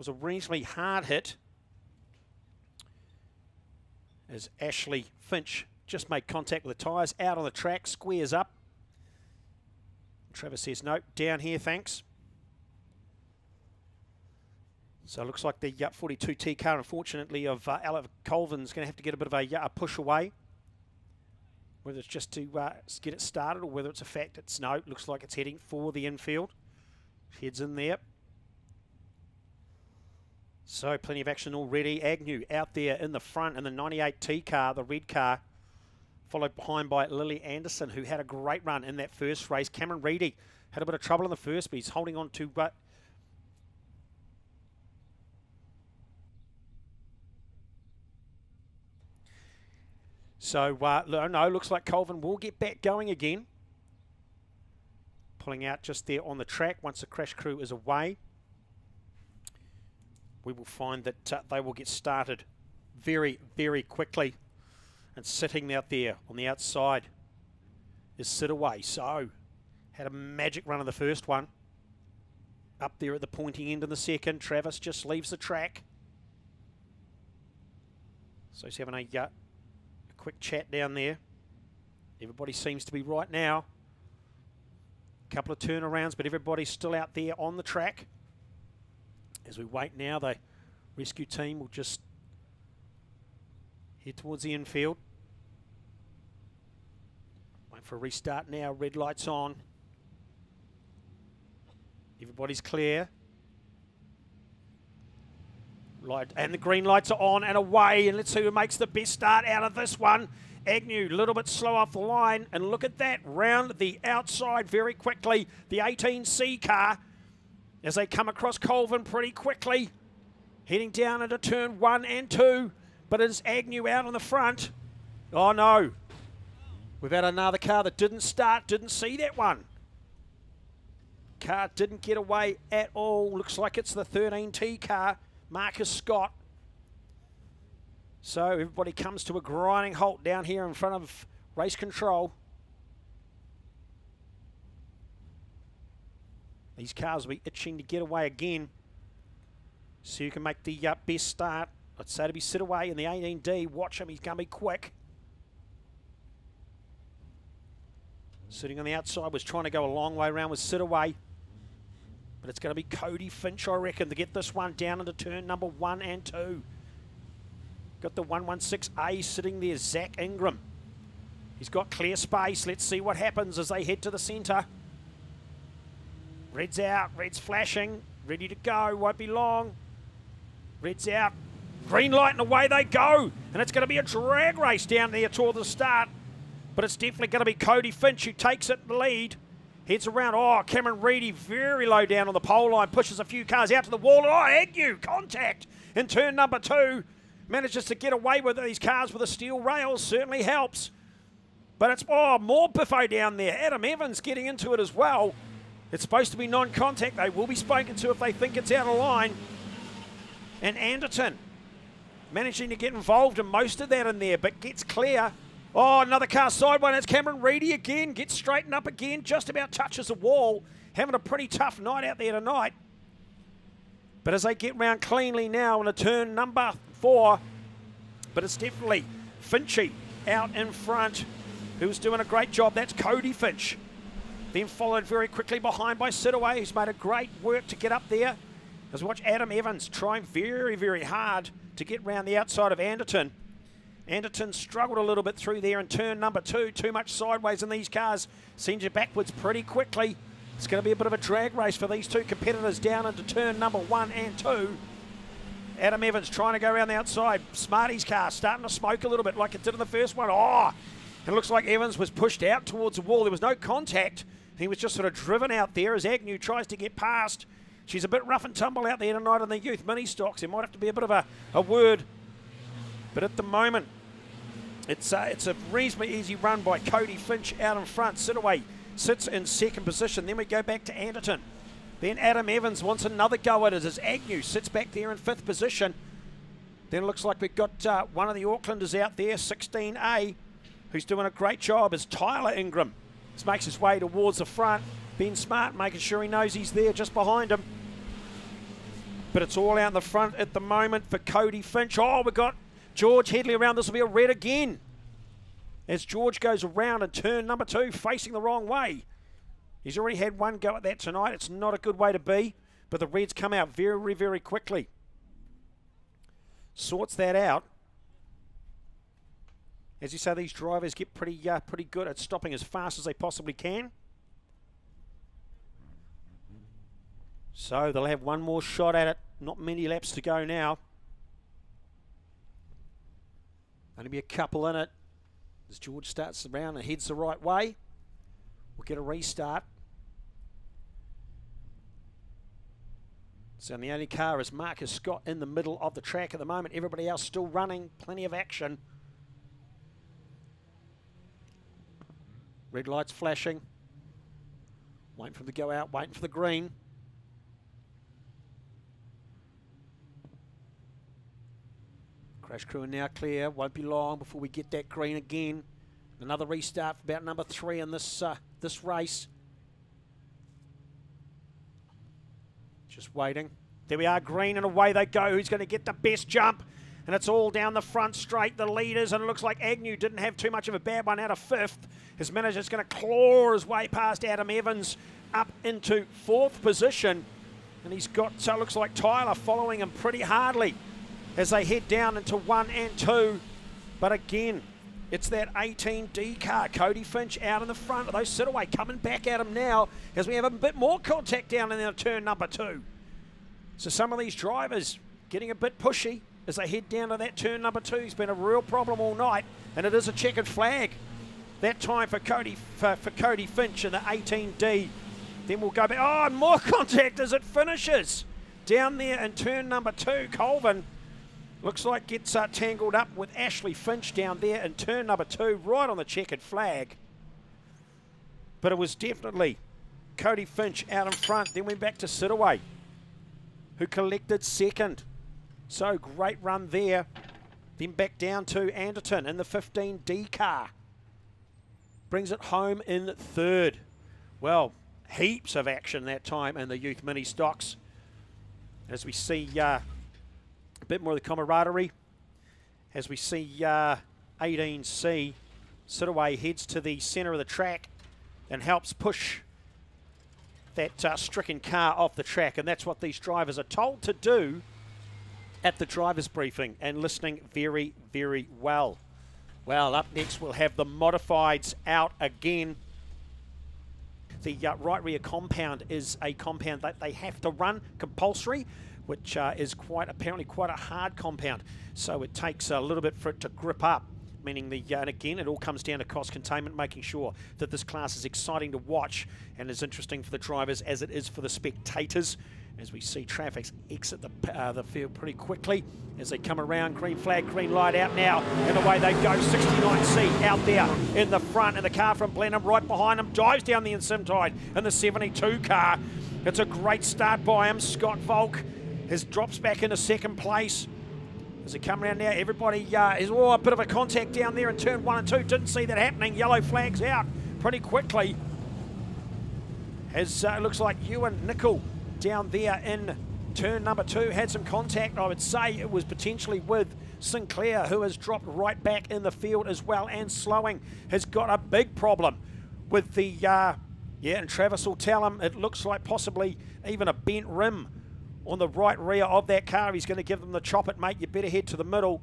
a reasonably hard hit. As Ashley Finch just made contact with the tyres, out on the track, squares up. Travis says, no, down here, thanks. So it looks like the 42T car, unfortunately, of Ella Colvin's going to have to get a bit of a push away. Whether it's just to get it started or whether it's a fact it's no. It looks like it's heading for the infield. Heads in there. So plenty of action already. Agnew out there in the front in the 98T car, the red car. Followed behind by Lily Anderson, who had a great run in that first race. Cameron Reedy had a bit of trouble in the first, but he's holding on to... So, no, looks like Colvin will get back going again. Pulling out just there on the track once the crash crew is away. We will find that they will get started very, very quickly. And sitting out there on the outside is Sit Away. So, Had a magic run in the first one. Up there at the pointy end in the second. Travis just leaves the track. So he's having a quick chat down there. Everybody seems to be right now. A couple of turnarounds, but everybody's still out there on the track. As we wait now, the rescue team will just head towards the infield. Wait for a restart now. Red lights on. Everybody's clear. Light, and the green lights are on and away. And let's see who makes the best start out of this one. Agnew, a little bit slow off the line. And look at that. Round the outside very quickly. The 18C car as they come across Colvin pretty quickly. Heading down into turn 1 and 2. But it's Agnew out on the front. Oh, no. We've had another car that didn't start, didn't see that one. Car didn't get away at all. Looks like it's the 13T car, Marcus Scott. So everybody comes to a grinding halt down here in front of race control. These cars will be itching to get away again. So you can make the best start. I'd say to be sit away in the 18D. Watch him, he's going to be quick. Sitting on the outside was trying to go a long way around with sit away. But it's going to be Cody Finch, I reckon, to get this one down into turn number 1 and 2. Got the 116A sitting there, Zach Ingram. He's got clear space. Let's see what happens as they head to the centre. Red's out, red's flashing, ready to go, won't be long. Red's out, green light and away they go. And it's going to be a drag race down there toward the start. But it's definitely going to be Cody Finch who takes it the lead. Heads around. Oh, Cameron Reedy very low down on the pole line. Pushes a few cars out to the wall. Oh, Agnew, contact in turn number 2. Manages to get away with these cars with the steel rails. Certainly helps. But it's, oh, more biffo down there. Adam Evans getting into it as well. It's supposed to be non-contact. They will be spoken to if they think it's out of line. And Anderton managing to get involved in most of that in there, but gets clear. Oh, another car sideways. It's Cameron Reedy again. Gets straightened up again. Just about touches the wall. Having a pretty tough night out there tonight. But as they get round cleanly now in a turn number 4. But it's definitely Finchy out in front, who's doing a great job. That's Cody Finch. Then followed very quickly behind by Sidaway, who's made a great work to get up there. As we watch Adam Evans trying very, very hard to get round the outside of Anderton. Anderton struggled a little bit through there in turn number 2. Too much sideways in these cars. Sends you backwards pretty quickly. It's going to be a bit of a drag race for these two competitors down into turn number 1 and 2. Adam Evans trying to go around the outside. Smarty's car starting to smoke a little bit like it did in the first one. Oh, it looks like Evans was pushed out towards the wall. There was no contact. He was just sort of driven out there as Agnew tries to get past. She's a bit rough and tumble out there tonight on the youth Ministocks. There might have to be a bit of a word. But at the moment, it's a reasonably easy run by Cody Finch out in front. Sidaway sits in second position. Then we go back to Anderton. Then Adam Evans wants another go at it as Agnew sits back there in 5th position. Then it looks like we've got one of the Aucklanders out there, 16A, who's doing a great job, is Tyler Ingram. This makes his way towards the front. Ben Smart making sure he knows he's there just behind him. But it's all out in the front at the moment for Cody Finch. Oh, we've got George Headley around. This will be a red again. As George goes around in turn number 2, facing the wrong way. He's already had one go at that tonight. It's not a good way to be, but the reds come out very, very quickly. Sorts that out. As you say, these drivers get pretty good at stopping as fast as they possibly can. So they'll have one more shot at it. Not many laps to go now. Only be a couple in it. As George starts around and heads the right way, we'll get a restart. So the only car is Marcus Scott in the middle of the track at the moment. Everybody else still running, plenty of action. Red lights flashing. Waiting for them to go out, waiting for the green. Crash crew are now clear. Won't be long before we get that green again. Another restart for about number 3 in this race. Just waiting. There we are, green, and away they go. Who's going to get the best jump? And it's all down the front straight, the leaders, and it looks like Agnew didn't have too much of a bad one out of 5th. His manager's going to claw his way past Adam Evans up into 4th position. And he's got, so it looks like Tyler following him pretty hardly as they head down into 1 and 2. But again, it's that 18D car. Cody Finch out in the front of those Sitaway coming back at him now as we have a bit more contact down in their turn number 2. So some of these drivers getting a bit pushy as they head down to that turn number 2. It's been a real problem all night, and it is a checkered flag. That time for Cody Finch in the 18D. Then we'll go back. Oh, and more contact as it finishes. Down there in turn number 2, Colvin looks like gets tangled up with Ashley Finch down there in turn number 2, right on the checkered flag. But it was definitely Cody Finch out in front. Then went back to Sitaway, who collected 2nd. So great run there. Then back down to Anderton in the 15D car. Brings it home in 3rd. Well, heaps of action that time in the youth Ministocks. As we see a bit more of the camaraderie. As we see 18C, Sitaway heads to the centre of the track and helps push that stricken car off the track. And that's what these drivers are told to do at the driver's briefing, and listening very, very well. Well, up next we'll have the modifieds out again. The right rear compound is a compound that they have to run compulsory, which is apparently quite a hard compound. So it takes a little bit for it to grip up, meaning and again, it all comes down to cost containment, making sure that this class is exciting to watch and is interesting for the drivers as it is for the spectators. As we see traffic exit the field pretty quickly as they come around. Green flag, green light out now, and away they go. 69C out there in the front, and the car from Blenheim right behind them dives down the Insimtide in the 72 car. It's a great start by him. Scott Volk drops back into 2nd place. As they come around now, everybody is a bit of a contact down there in turn 1 and 2. Didn't see that happening. Yellow flags out pretty quickly. As it looks like Ewan Nickel down there in turn number 2 had some contact. I would say it was potentially with Sinclair, who has dropped right back in the field as well, and slowing has got a big problem with the and Travis will tell him it looks like possibly even a bent rim on the right rear of that car. He's going to give them the chop it, mate, you better head to the middle.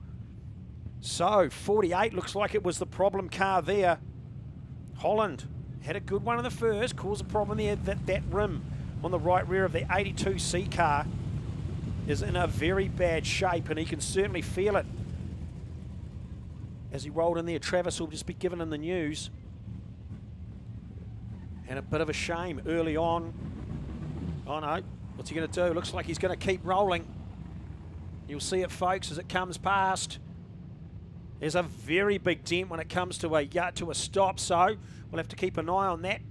So 48 looks like it was the problem car there. Holland had a good one in the first, caused a problem there. That rim on the right rear of the 82C car is in a very bad shape, and he can certainly feel it. As he rolled in there, Travis will just be given in the news. And a bit of a shame early on. Oh no, what's he going to do? Looks like he's going to keep rolling. You'll see it, folks, as it comes past. There's a very big dent when it comes to a stop, so we'll have to keep an eye on that.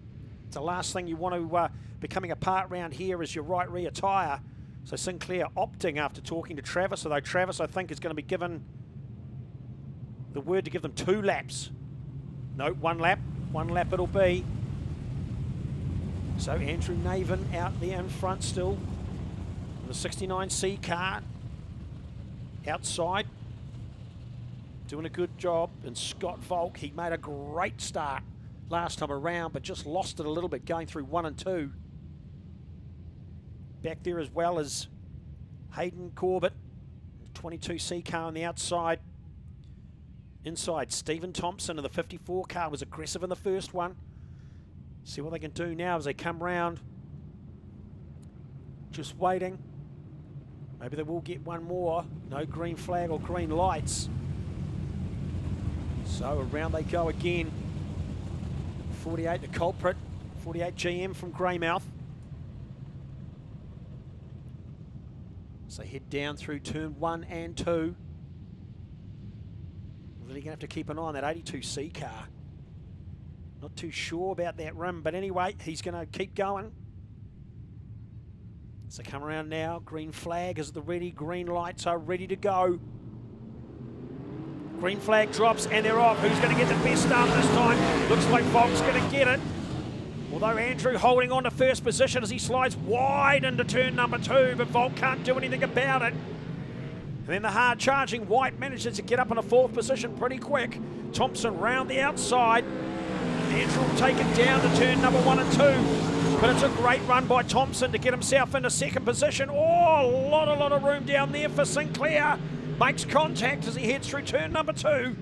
It's the last thing you want to be coming apart around here is your right rear tyre. So Sinclair opting after talking to Travis, although Travis, I think, is going to be given the word to give them 2 laps. No, 1 lap. 1 lap it'll be. So Andrew Navin out there in front still. The 69C car outside, doing a good job. And Scott Volk, he made a great start last time around, but just lost it a little bit going through 1 and 2. Back there as well as Hayden Corbett, 22C car on the outside. Inside, Stephen Thompson in the 54 car was aggressive in the first one. See what they can do now as they come round. Just waiting. Maybe they will get one more. No green flag or green lights. So around they go again. 48 the culprit. 48 GM from Greymouth. So head down through turn 1 and 2. Really going to have to keep an eye on that 82C car. Not too sure about that rim, but anyway, he's going to keep going. So come around now. Green flag is at the ready. Green lights are ready to go. Green flag drops and they're off. Who's going to get the best start this time? Looks like Volk's going to get it. Although Andrew holding on to first position as he slides wide into turn number 2, but Volk can't do anything about it. And then the hard charging White manages to get up in a 4th position pretty quick. Thompson round the outside. Andrew will take it down to turn number 1 and 2. But it's a great run by Thompson to get himself into 2nd position. Oh, a lot of room down there for Sinclair. Makes contact as he heads through turn number 2.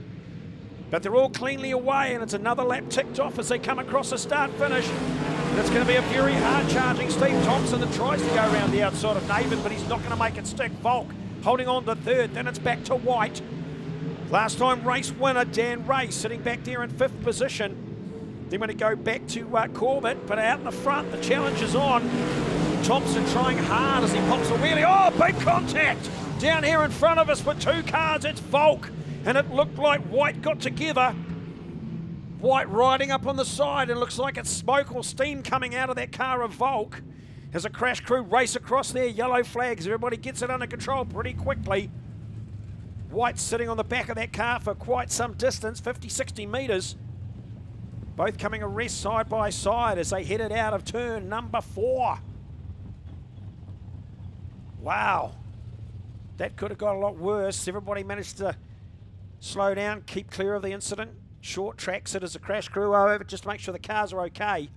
But they're all cleanly away, and it's another lap ticked off as they come across the start-finish. And it's going to be a very hard-charging Steve Thompson that tries to go around the outside of Naven, but he's not going to make it stick. Volk holding on to 3rd, then it's back to White. Last time race winner Dan Ray sitting back there in 5th position. Then when it go back to Corbett, but out in the front, the challenge is on. Thompson trying hard as he pops a wheelie. Oh, big contact down here in front of us with 2 cars. It's Volk, and it looked like White got together. White riding up on the side, and looks like it's smoke or steam coming out of that car of Volk. As a crash crew race across there, yellow flags, everybody gets it under control pretty quickly. White's sitting on the back of that car for quite some distance, 50, 60 metres. Both coming a rest side by side as they headed out of turn number 4. Wow. That could have got a lot worse. Everybody managed to slow down, keep clear of the incident. Short tracks it as a crash crew over, just to make sure the cars are okay.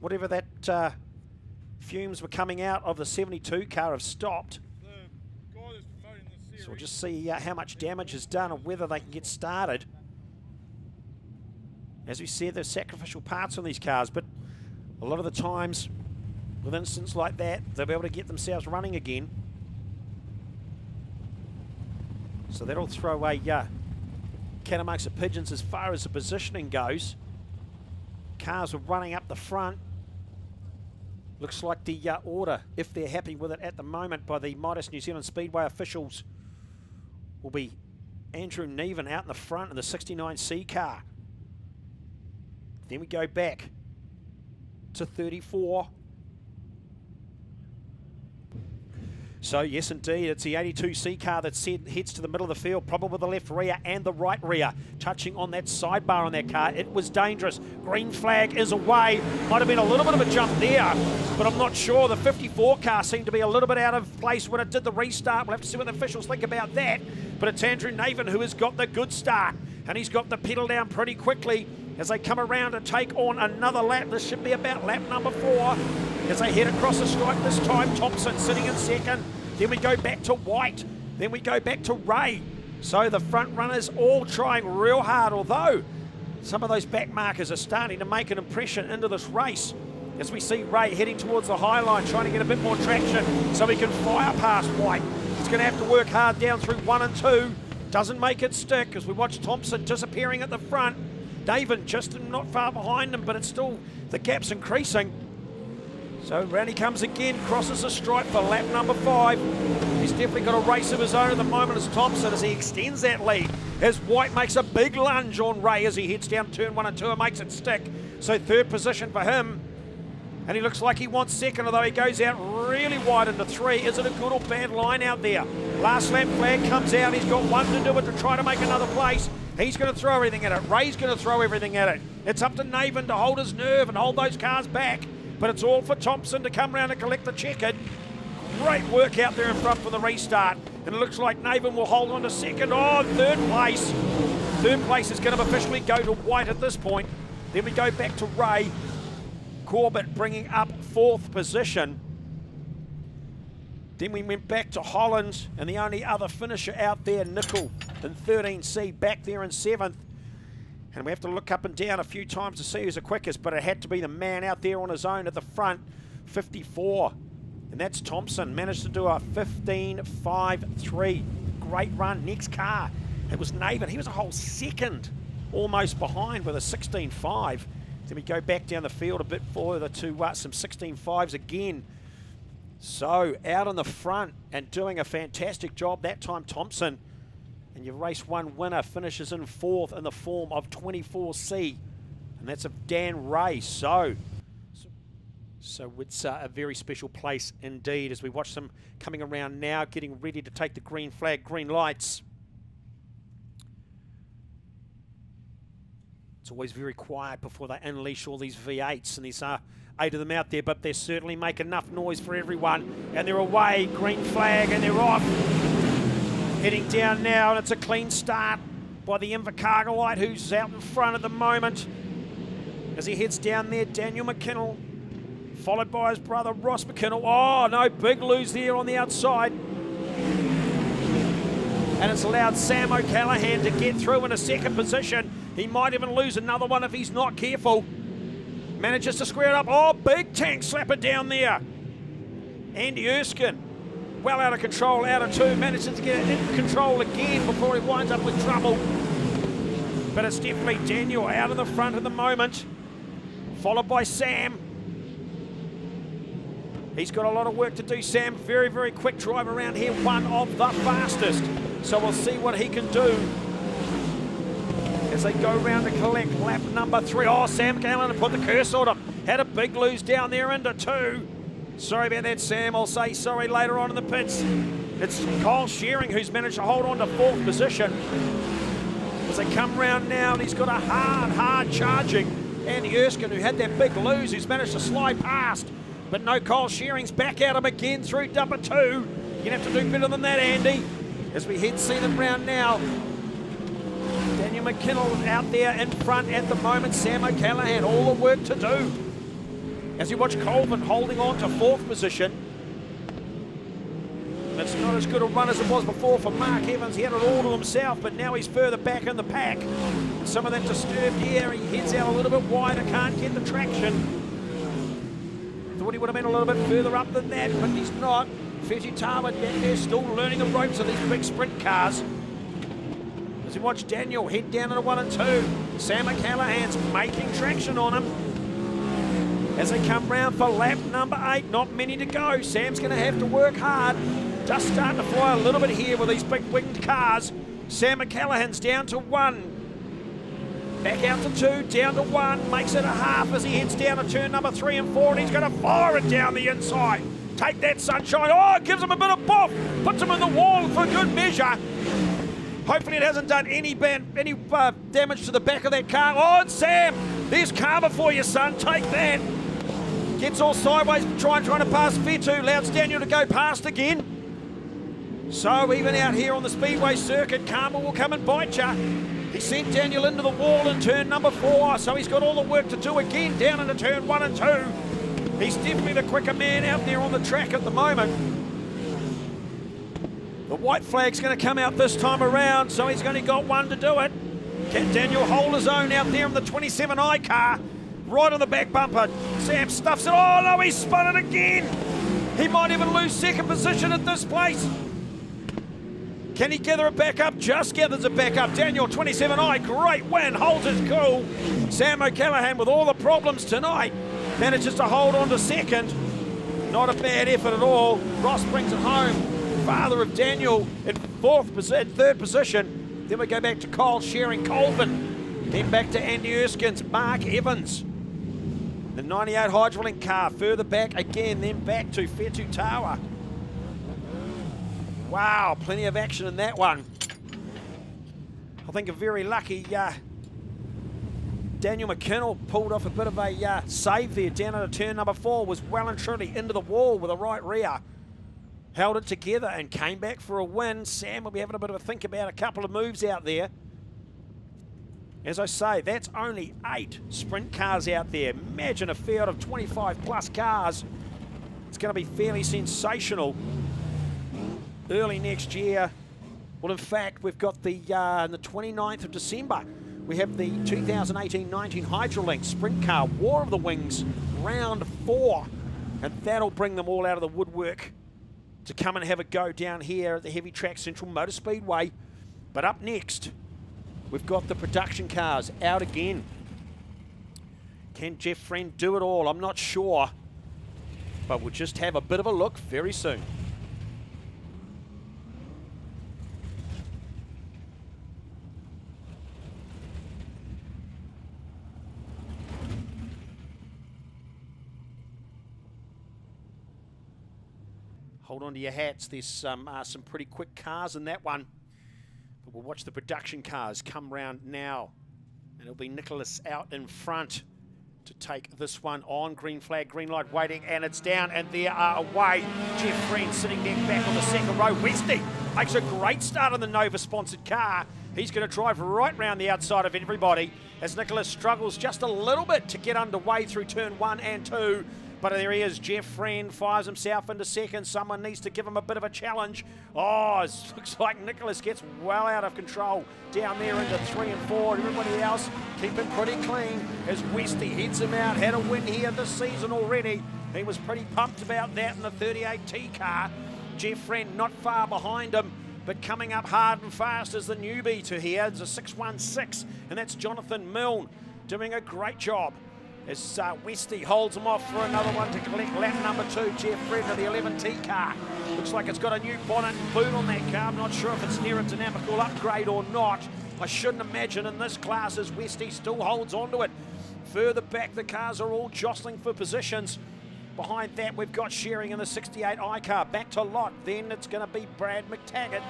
Whatever that fumes were coming out of the 72 car have stopped. So we'll just see how much damage is done and whether they can get started. As we said, there's sacrificial parts on these cars, but a lot of the times with incidents like that, they'll be able to get themselves running again. So that'll throw a cat amongst the pigeons as far as the positioning goes. Cars are running up the front. Looks like the order, if they're happy with it at the moment by the Midas New Zealand Speedway officials, will be Andrew Neven out in the front in the 69C car. Then we go back to 34. So yes, indeed, it's the 82C car that heads to the middle of the field, probably the left rear and the right rear, touching on that sidebar on that car. It was dangerous. Green flag is away. Might have been a little bit of a jump there, but I'm not sure. The 54 car seemed to be a little bit out of place when it did the restart. We'll have to see what the officials think about that. But it's Andrew Naven who has got the good start, and he's got the pedal down pretty quickly as they come around and take on another lap. This should be about lap number 4. As they head across the stripe this time, Thompson sitting in 2nd. Then we go back to White. Then we go back to Ray. So the front runners all trying real hard, although some of those back markers are starting to make an impression into this race. As we see Ray heading towards the high line, trying to get a bit more traction so he can fire past White. He's going to have to work hard down through 1 and 2. Doesn't make it stick as we watch Thompson disappearing at the front. David just not far behind him, but it's still, the gap's increasing. So round he comes again, crosses the stripe for lap number 5. He's definitely got a race of his own at the moment as Thompson, as he extends that lead. As White makes a big lunge on Ray as he heads down turn 1 and 2 and makes it stick. So 3rd position for him. And he looks like he wants 2nd, although he goes out really wide into 3. Is it a good or bad line out there? Last lap flag comes out. He's got 1 to do it to try to make another place. He's going to throw everything at it. Ray's going to throw everything at it. It's up to Naven to hold his nerve and hold those cars back. But it's all for Thompson to come round and collect the checkered. Great work out there in front for the restart. And it looks like Naven will hold on to 2nd. Oh, 3rd place. 3rd place is going to officially go to White at this point. Then we go back to Ray. Corbett bringing up 4th position. Then we went back to Holland, and the only other finisher out there, Nickel, in 13C, back there in 7th. And we have to look up and down a few times to see who's the quickest, but it had to be the man out there on his own at the front, 54. And that's Thompson, managed to do a 15.53. Great run, next car. It was Naven, he was a whole 2nd, almost behind with a 16.5. Then we go back down the field a bit further to some 16.5s again. So out on the front and doing a fantastic job that time, Thompson. And your race 1 winner finishes in 4th in the form of 24C. And that's of Dan Ray. So it's a very special place indeed as we watch them coming around now, getting ready to take the green flag, green lights. It's always very quiet before they unleash all these V8s, and there's 8 of them out there, but they certainly make enough noise for everyone. And they're away, green flag, and they're off. Heading down now, and it's a clean start by the Invercargolite, who's out in front at the moment. As he heads down there, Daniel McKinnell, followed by his brother Ross McKinnell. Oh no, big lose there on the outside. And it's allowed Sam O'Callaghan to get through in a second position. He might even lose another one if he's not careful. Manages to square it up. Oh, big tank slapper down there. Andy Erskine, well out of control, out of 2. Manages to get it in control again before he winds up with trouble. But it's definitely Daniel out of the front at the moment, followed by Sam. He's got a lot of work to do, Sam. Very, very quick drive around here. One of the fastest. So we'll see what he can do as they go round to collect lap number 3. Oh, Sam Gallen put the curse on him. Had a big lose down there into 2. Sorry about that, Sam. I'll say sorry later on in the pits. It's Kyle Shearing who's managed to hold on to 4th position. As they come round now, and he's got a hard charging Andy Erskine, who had that big lose, who's managed to slide past. But no, Kyle Shearing's back at him again through number 2. You're going to have to do better than that, Andy. As we see them round now. Daniel McKinnell out there in front at the moment. Sam O'Callaghan, all the work to do. As you watch Colvin holding on to 4th position. It's not as good a run as it was before for Mark Evans. He had it all to himself, but now he's further back in the pack. Some of that disturbed air, he heads out a little bit wider, can't get the traction. Thought he would have been a little bit further up than that, but he's not. Fujitawa back there still learning the ropes of these big sprint cars. As you watch Daniel head down into 1 and 2. Sam O'Callaghan's making traction on him. As they come round for lap number 8, not many to go. Sam's going to have to work hard. Just starting to fly a little bit here with these big winged cars. Sam O'Callaghan's down to 1. Back out to 2, down to 1. Makes it a half as he heads down to turn number 3 and 4. And he's going to fire it down the inside. Take that, Sunshine. Oh, it gives him a bit of boff. Puts him in the wall for good measure. Hopefully it hasn't done any damage to the back of that car. Oh, it's Sam. There's karma for you, son. Take that. Gets all sideways, trying to pass Fetu. Allows Daniel to go past again. So even out here on the Speedway circuit, karma will come and bite you. He sent Daniel into the wall in turn number 4, so he's got all the work to do again down into turn 1 and 2. He's definitely the quicker man out there on the track at the moment. The white flag's going to come out this time around, so he's only got 1 to do it. Can Daniel hold his own out there in the 27i car? Right on the back bumper. Sam stuffs it. Oh no, he spun it again. He might even lose 2nd position at this place. Can he gather it back up? Just gathers it back up. Daniel, 27i, great win, holds his cool. Sam O'Callaghan with all the problems tonight manages to hold on to 2nd. Not a bad effort at all. Ross brings it home. Father of Daniel in 3rd position. Then we go back to Kyle Shearing, Colvin. Then back to Andy Erskine's Mark Evans. The 98 Hydrolink car further back again, then back to Fujitawa. Wow, plenty of action in that one. I think a very lucky Daniel McKinnell pulled off a bit of a save there down at turn number 4, was well and truly into the wall with a right rear. Held it together and came back for a win. Sam will be having a bit of a think about a couple of moves out there. As I say, that's only 8 sprint cars out there. Imagine a field of 25 plus cars. It's going to be fairly sensational early next year. Well, in fact, we've got the 29th of December. We have the 2018-19 Hydrolink Sprint Car War of the Wings round 4. And that'll bring them all out of the woodwork to come and have a go down here at the Heavy Track Central Motor Speedway. But up next, we've got the production cars out again. Can Jeff Friend do it all? I'm not sure. But we'll just have a bit of a look very soon. Hold on to your hats. There's some pretty quick cars in that one. But we'll watch the production cars come round now And it'll be Nicholas out in front to take this one on. Green flag, green light waiting, and it's down, and they are away. Jeff Friend sitting there back on the second row. Westy makes a great start on the Nova-sponsored car. He's going to drive right round the outside of everybody as Nicholas struggles just a little bit to get underway through turn 1 and 2. But there he is, Jeff Friend fires himself into second. Someone needs to give him a bit of a challenge. Oh, it looks like Nicholas gets well out of control down there into 3 and 4. Everybody else keeping pretty clean as Westy heads him out. Had a win here this season already. He was pretty pumped about that in the 38T car. Jeff Friend not far behind him, but coming up hard and fast is the newbie to here. It's a 616, and that's Jonathan Milne doing a great job as Westy holds him off for another one to collect lap number 2. Jeff Friend of the 11T car. Looks like it's got a new bonnet and boot on that car. I'm not sure if it's near a dynamical upgrade or not. I shouldn't imagine in this class as Westy still holds onto it. Further back, the cars are all jostling for positions. Behind that, we've got Shearing in the 68i car. Back to Lott. Then it's going to be Brad McTaggart.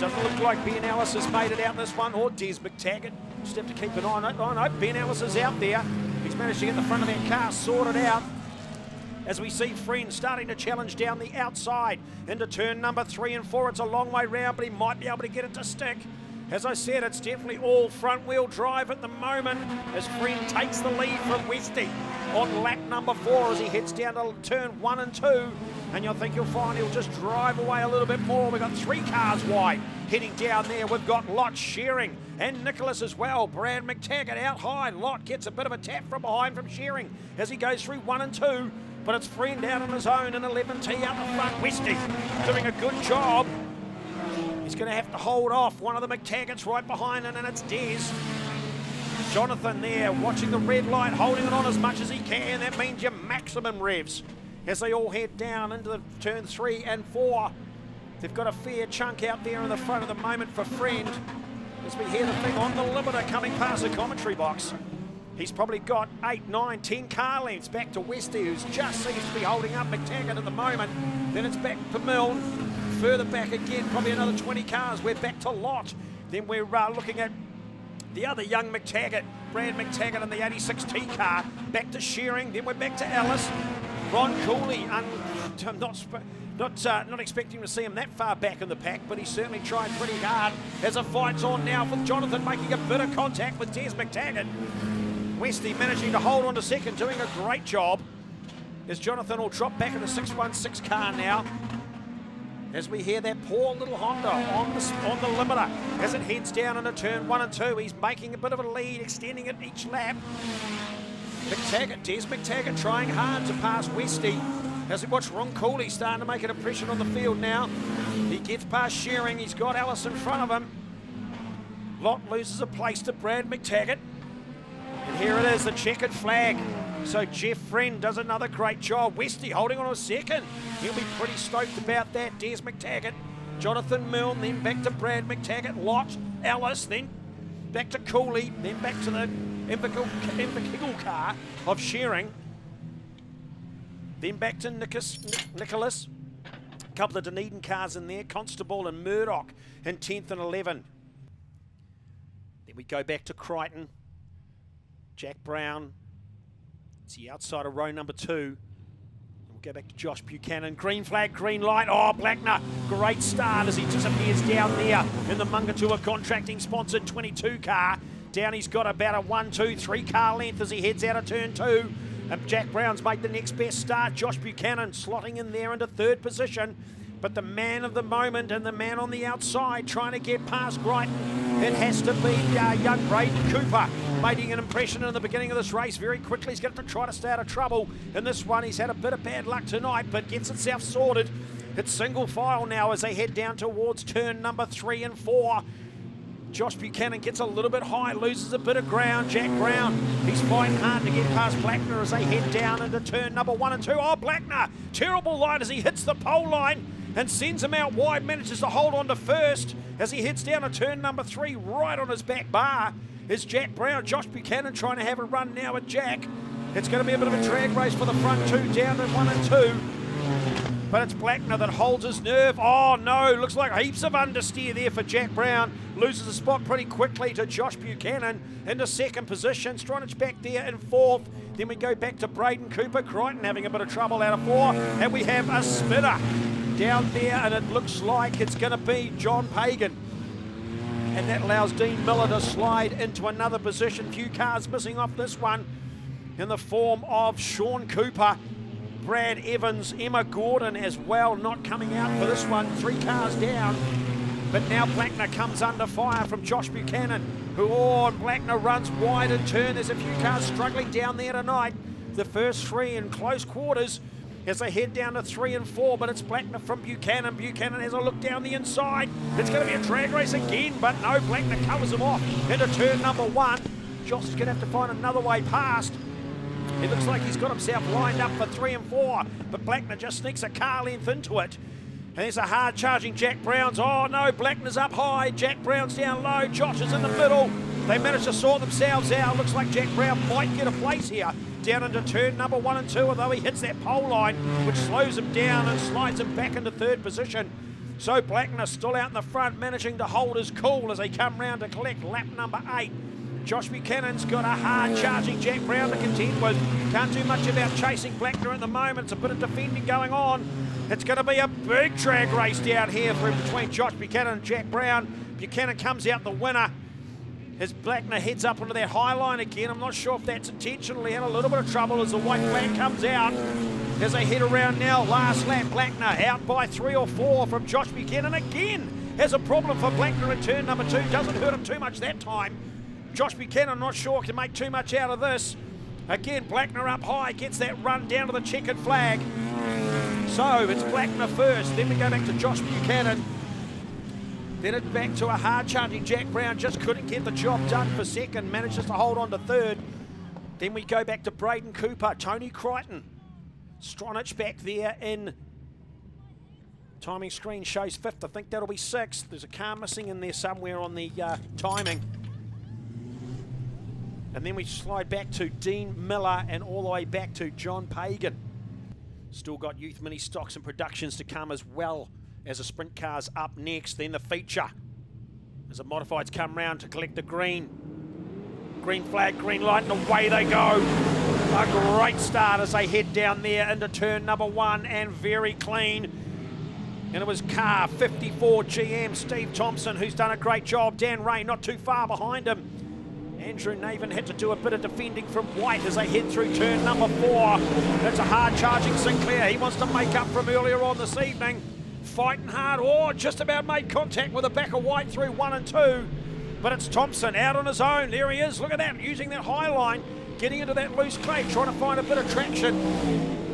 Doesn't look like Ben Ellis has made it out this one, or Des McTaggart. Just have to keep an eye on it. Oh no, Ben Ellis is out there. He's managed to get the front of that car sorted out. As we see Friend starting to challenge down the outside into turn number 3 and 4. It's a long way round, but he might be able to get it to stick. As I said, it's definitely all front-wheel drive at the moment as Friend takes the lead from Westy on lap number 4 as he heads down to turn 1 and 2. And you'll think you'll find he'll just drive away a little bit more. We've got 3 cars wide heading down there. We've got Lott, Shearing, and Nicholas as well. Brad McTaggart out high. Lott gets a bit of a tap from behind from Shearing as he goes through 1 and 2. But it's Friend out on his own in 11T out the front. Westy doing a good job. He's going to have to hold off one of the McTaggarts right behind him, and it's Des. Jonathan there watching the red light, holding it on as much as he can. That means your maximum revs as they all head down into the turn 3 and 4. They've got a fair chunk out there in the front at the moment for Friend. As we hear the thing on the limiter coming past the commentary box. He's probably got 8, 9, 10 car lengths back to Westy, who's just seems to be holding up McTaggart at the moment. Then it's back to Milne. Further back again, probably another 20 cars. We're back to Lott. Then we're looking at the other young McTaggart, Brad McTaggart in the 86T car. Back to Shearing. Then we're back to Ellis. Ron Cooley. I'm not expecting to see him that far back in the pack, but he's certainly trying pretty hard as a fight's on now with Jonathan making a bit of contact with Des McTaggart. Westy managing to hold on to second, doing a great job. As Jonathan will drop back in the 616 car now. As we hear that poor little Honda on the limiter as it heads down into turn 1 and 2. He's making a bit of a lead, extending it each lap. McTaggart, Des McTaggart trying hard to pass Westy. As we watch Ron Cooley starting to make an impression on the field now. He gets past Shearing, he's got Ellis in front of him. Lott loses a place to Brad McTaggart. And here it is, the checkered flag. So Jeff Friend does another great job. Westy holding on a second. He'll be pretty stoked about that. Des McTaggart, Jonathan Milne, then back to Brad McTaggart, Lott, Ellis, then back to Cooley, then back to the Inverkiggle car of Shearing. Then back to Nicholas. A couple of Dunedin cars in there, Constable and Murdoch in 10th and 11. Then we go back to Crichton. Jack Brown. It's the outside of row number 2. We'll go back to Josh Buchanan. Green flag, green light. Oh, Blackner, great start as he disappears down there in the Mungatua Contracting sponsored 22 car. Down he's got about a 1, 2, 3 car length as he heads out of turn 2. And Jack Brown's made the next best start. Josh Buchanan slotting in there into 3rd position. But the man of the moment and the man on the outside trying to get past Crichton, it has to be young Braden Cooper, making an impression in the beginning of this race. Very quickly he's going to try to stay out of trouble in this one. He's had a bit of bad luck tonight, but gets itself sorted. It's single file now as they head down towards turn number 3 and 4. Josh Buchanan gets a little bit high, loses a bit of ground. Jack Brown, he's fighting hard to get past Blackner as they head down into turn number 1 and 2. Oh, Blackner, terrible line as he hits the pole line and sends him out wide, manages to hold on to first as he heads down to turn number 3, right on his back bar is Jack Brown. Josh Buchanan trying to have a run now with Jack. It's going to be a bit of a drag race for the front 2 down to 1 and 2. but it's Blackner that holds his nerve. Oh no, looks like heaps of understeer there for Jack Brown. Loses a spot pretty quickly to Josh Buchanan into second position. Stronach back there in fourth. Then we go back to Braden Cooper. Crichton having a bit of trouble out of four. And we have a spinner down there, and it looks like it's going to be John Pagan. And that allows Dean Miller to slide into another position. Few cars missing off this one in the form of Sean Cooper, Brad Evans, Emma Gordon as well, not coming out for this one. 3 cars down. But now Blackner comes under fire from Josh Buchanan, who, and Blackner runs wide in turn. There's a few cars struggling down there tonight. The first 3 in close quarters as they head down to 3 and 4, but it's Blackner from Buchanan. Buchanan has a look down the inside. It's going to be a drag race again, but no, Blackner covers him off into turn number 1. Josh is going to have to find another way past. It looks like he's got himself lined up for 3 and 4, but Blackner just sneaks a car length into it. And there's a hard charging Jack Brown's. Oh no, Blackner's up high, Jack Brown's down low, Josh is in the middle. They managed to sort themselves out. Looks like Jack Brown might get a place here. Down into turn number 1 and 2, although he hits that pole line, which slows him down and slides him back into third position. So Blackner still out in the front, managing to hold his cool as they come round to collect lap number 8. Josh Buchanan's got a hard charging Jack Brown to contend with. Can't do much about chasing Blackner at the moment. It's a bit of defending going on. It's going to be a big drag race down here between Josh Buchanan and Jack Brown. Buchanan comes out the winner as Blackner heads up onto that high line again. I'm not sure if that's intentional. He had a little bit of trouble as the white flag comes out. As they head around now, last lap, Blackner out by 3 or 4 from Josh Buchanan again. Has a problem for Blackner in turn number 2. Doesn't hurt him too much that time. Josh Buchanan, I'm not sure, can make too much out of this. Again, Blackner up high, gets that run down to the checkered flag. So it's Blackner first, then we go back to Josh Buchanan. Then it's back to a hard-charging Jack Brown, just couldn't get the job done for second, manages to hold on to third. Then we go back to Braden Cooper, Tony Crichton. Stronach back there in, timing screen shows 5th, I think that'll be 6th. There's a car missing in there somewhere on the timing. And then we slide back to Dean Miller and all the way back to John Pagan. Still got youth Ministocks and productions to come as well as the sprint cars up next. Then the feature as the modifieds come round to collect the green. Green flag, green light, and away they go. A great start as they head down there into turn number 1 and very clean. And it was car 54 GM, Steve Thompson, who's done a great job. Dan Ray not too far behind him. Andrew Naven had to do a bit of defending from White as they head through turn number 4. That's a hard-charging Sinclair. He wants to make up from earlier on this evening. Fighting hard, just about made contact with the back of White through 1 and 2. But it's Thompson out on his own. There he is, look at that, using that high line, getting into that loose clay, trying to find a bit of traction.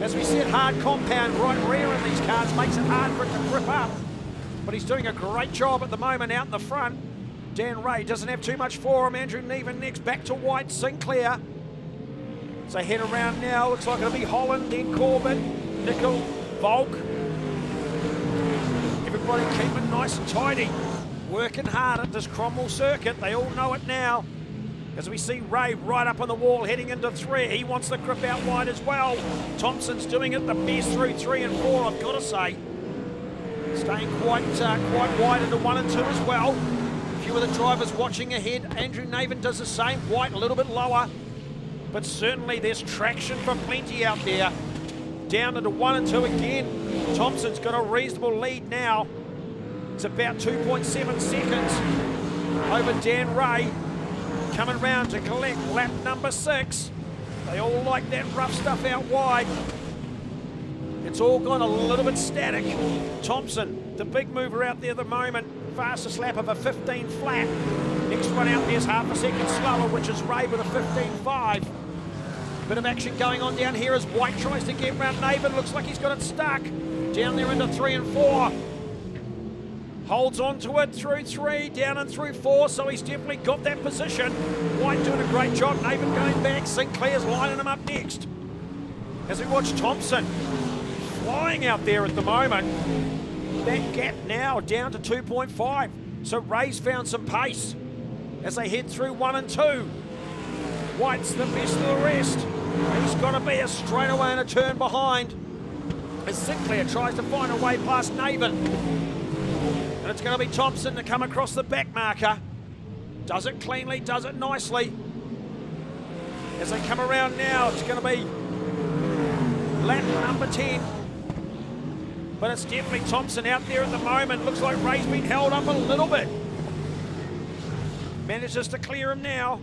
As we said, hard compound right rear in these cars makes it hard for it to grip up. But he's doing a great job at the moment out in the front. Dan Ray doesn't have too much for him. Andrew Neven next, back to White, Sinclair. So head around now, looks like it'll be Holland, then Corbin, Nickel, Volk. Everybody keep it nice and tidy. Working hard at this Cromwell circuit, they all know it now. As we see Ray right up on the wall, heading into 3. He wants the grip out wide as well. Thompson's doing it the best through 3 and 4, I've got to say. Staying quite wide into 1 and 2 as well. Few of the drivers watching ahead. Andrew Naven does the same. White a little bit lower, but certainly there's traction for plenty out there. Down into 1 and 2 again. Thompson's got a reasonable lead now. It's about 2.7 seconds over Dan Ray. Coming round to collect lap number 6. They all like that rough stuff out wide. It's all gone a little bit static. Thompson, the big mover out there at the moment. Fastest lap of a 15 flat. Next one out there's half a second slower, which is Ray with a 15.5. Bit of action going on down here as White tries to get round Naven. Looks like he's got it stuck. Down there into 3 and 4. Holds on to it through 3, down and through 4, so he's definitely got that position. White doing a great job. Naven going back. Sinclair's lining him up next. As we watch Thompson flying out there at the moment. That gap now down to 2.5. So Ray's found some pace as they head through 1 and 2. White's the best of the rest. He's got to be a straightaway and a turn behind. as Sinclair tries to find a way past Naven. And it's going to be Thompson to come across the back marker. Does it cleanly, does it nicely. As they come around now, it's going to be lap number 10. But it's definitely Thompson out there at the moment. Looks like Ray's been held up a little bit. Manages to clear him now.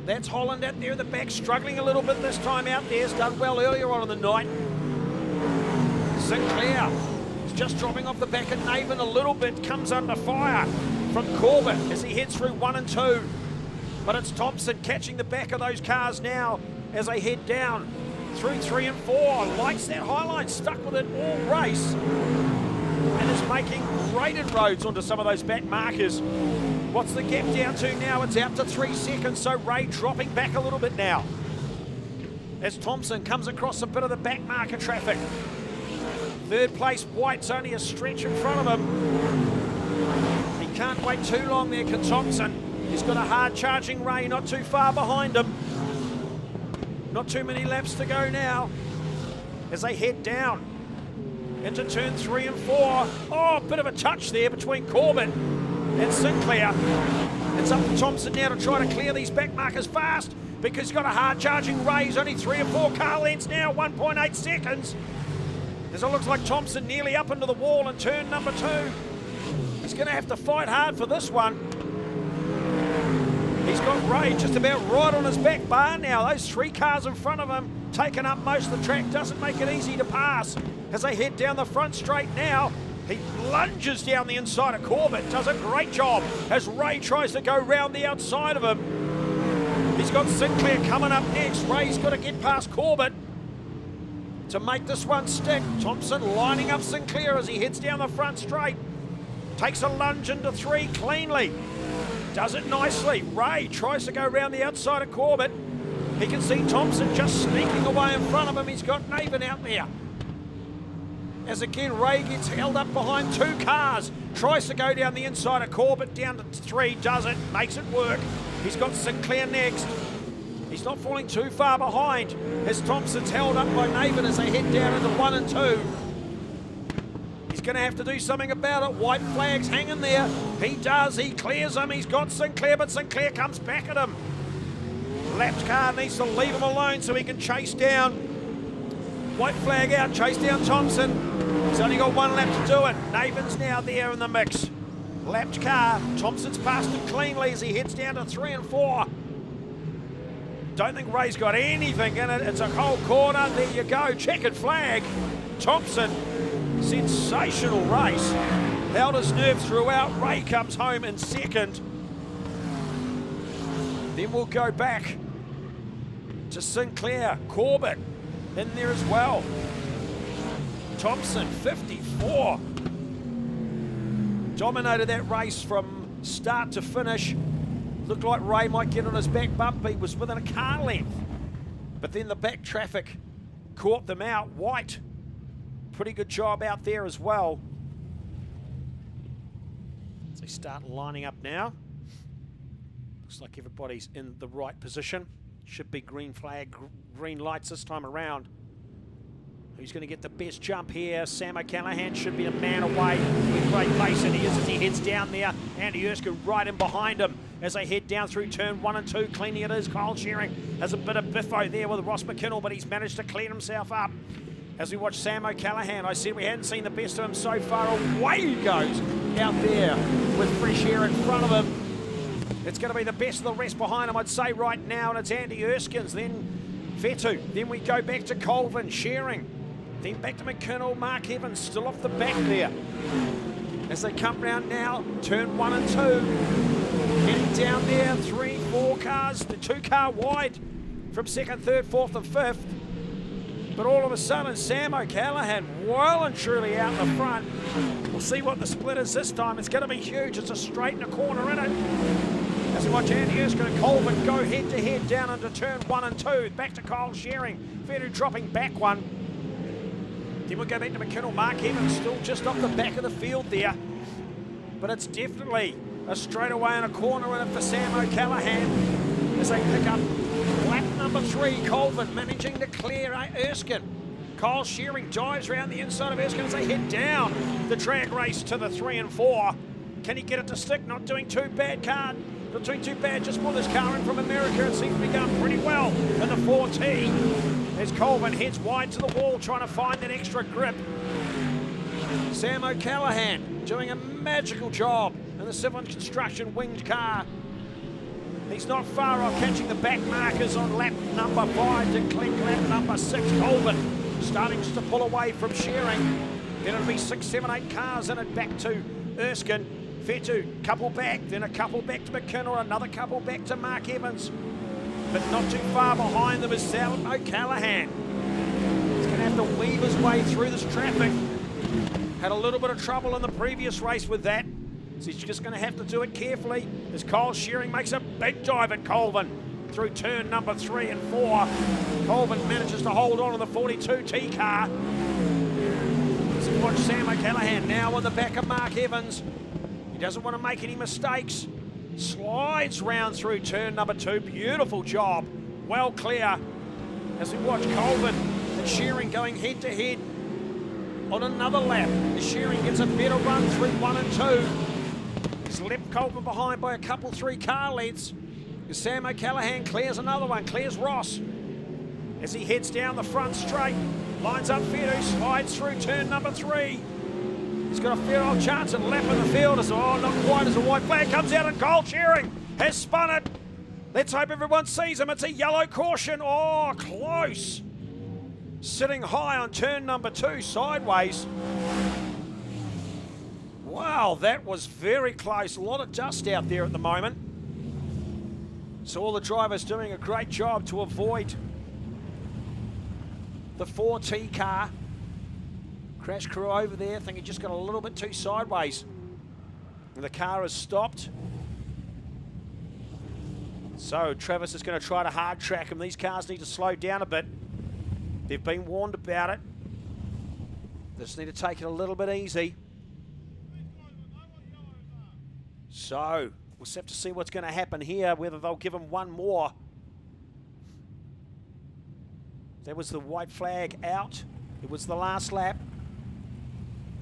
That's Holland out there at the back, struggling a little bit this time out there. Has done well earlier on in the night. Sinclair is just dropping off the back of Naven a little bit. Comes under fire from Corbett as he heads through 1 and 2. But it's Thompson catching the back of those cars now as they head down through 3 and 4. Likes that high line, stuck with it all race. And is making great inroads onto some of those back markers. What's the gap down to now? It's out to 3 seconds, so Ray dropping back a little bit now. As Thompson comes across a bit of the back marker traffic. Third place, White's only a stretch in front of him. He can't wait too long there, can Thompson. He's got a hard charging Ray not too far behind him. Not too many laps to go now as they head down into turn 3 and 4. Oh, a bit of a touch there between Corbett and Sinclair. It's up to Thompson now to try to clear these back markers fast because he's got a hard charging Ray. He's only 3 or 4 car lengths now, 1.8 seconds. As it looks like Thompson nearly up into the wall in turn number 2. He's going to have to fight hard for this one. He's got Ray just about right on his back bar now. Those 3 cars in front of him taking up most of the track. Doesn't make it easy to pass as they head down the front straight now. He lunges down the inside of Corbett. Does a great job as Ray tries to go round the outside of him. He's got Sinclair coming up next. Ray's got to get past Corbett to make this one stick. Thompson lining up Sinclair as he heads down the front straight. Takes a lunge into 3 cleanly. Does it nicely. Ray tries to go around the outside of Corbett. He can see Thompson just sneaking away in front of him. He's got Naven out there. As again, Ray gets held up behind 2 cars. Tries to go down the inside of Corbett, down to 3. Does it. Makes it work. He's got Sinclair next. He's not falling too far behind as Thompson's held up by Naven as they head down into 1 and 2. He's going to have to do something about it. White flag's hanging there. He does. He clears him. He's got Sinclair, but Sinclair comes back at him. Lapped car needs to leave him alone so he can chase down. White flag out. Chase down Thompson. He's only got 1 lap to do it. Naven's now there in the mix. Lapped car. Thompson's passed him cleanly as he heads down to 3 and 4. Don't think Ray's got anything in it. It's a cold corner. There you go. Checkered flag. Thompson. Sensational race. Held his nerve throughout. Ray comes home in second. Then we'll go back to Sinclair. Corbett in there as well. Thompson, 54. Dominated that race from start to finish. Looked like Ray might get on his back bump. He was within a car length. But then the back traffic caught them out. White, pretty good job out there as well. As they start lining up now. Looks like everybody's in the right position. Should be green flag, green lights this time around. Who's going to get the best jump here? Sam O'Callaghan should be a man away with great pace, and he is as he heads down there. Andy Erskine right in behind him as they head down through turn 1 and 2. Cleaning it is. Kyle Shearing has a bit of biffo there with Ross McKinnell, but he's managed to clean himself up. As we watch Sam O'Callaghan, I said we hadn't seen the best of him so far. Away he goes out there with fresh air in front of him. It's going to be the best of the rest behind him, I'd say, right now, and it's Andy Erskine's, then Fetu. Then we go back to Colvin, Shearing. Then back to McKinnell, Mark Evans still off the back there. As they come round now, turn 1 and 2. Getting down there, 3, 4 cars, the 2 car wide from 2nd, 3rd, 4th and 5th. But all of a sudden, Sam O'Callaghan well and truly out in the front. We'll see what the split is this time. It's going to be huge. It's a straight and a corner in it. As we watch Andy Erskine and Colvin go head to head down into turn 1 and 2. Back to Kyle Shearing. Fetu dropping back one. Then we'll go back to McKinnell. Mark Evans still just off the back of the field there. But it's definitely a straightaway and a corner in it for Sam O'Callaghan as they pick up lap number 3. Colvin managing to clear Erskine. Kyle Shearing dives around the inside of Erskine as they head down the drag race to the 3 and 4. Can he get it to stick? Not doing too bad, not doing too bad. Just pulled this car in from America. It seems to be going pretty well in the 4T. As Colvin heads wide to the wall, trying to find that extra grip. Sam O'Callaghan doing a magical job in the Civil Construction winged car. He's not far off catching the back markers on lap number 5 to clink lap number 6. Colvin starting just to pull away from Shearing. Then it'll be 6, 7, 8 cars in it back to Erskine. Fetu, couple back, then a couple back to McKinnon, another couple back to Mark Evans. But not too far behind them is Sam O'Callaghan. He's going to have to weave his way through this traffic. Had a little bit of trouble in the previous race with that. So he's just going to have to do it carefully as Kyle Shearing makes a big dive at Colvin through turn number 3 and 4. Colvin manages to hold on to the 42T car. So watch Sam O'Callaghan now on the back of Mark Evans. He doesn't want to make any mistakes. Slides round through turn number 2. Beautiful job. Well clear. As we watch Colvin and Shearing going head to head on another lap. As Shearing gets a better run through 1 and 2. He's left Colvin behind by a couple 3 car lengths. As Sam O'Callaghan clears another one, clears Ross. As he heads down the front straight, lines up Fetu, slides through turn number 3. He's got a fair old chance at lap in the field. Oh, not quite as a white flag comes out and Kyle Shearing has spun it. Let's hope everyone sees him. It's a yellow caution. Oh, close. Sitting high on turn number 2, sideways. Wow, that was very close. A lot of dust out there at the moment. So all the drivers doing a great job to avoid the 4T car. Crash crew over there, I think he just got a little bit too sideways. And the car has stopped. So Travis is going to try to hard track him. These cars need to slow down a bit. They've been warned about it. They just need to take it a little bit easy. So we'll just have to see what's going to happen here, whether they'll give him one more. That was the white flag out. It was the last lap.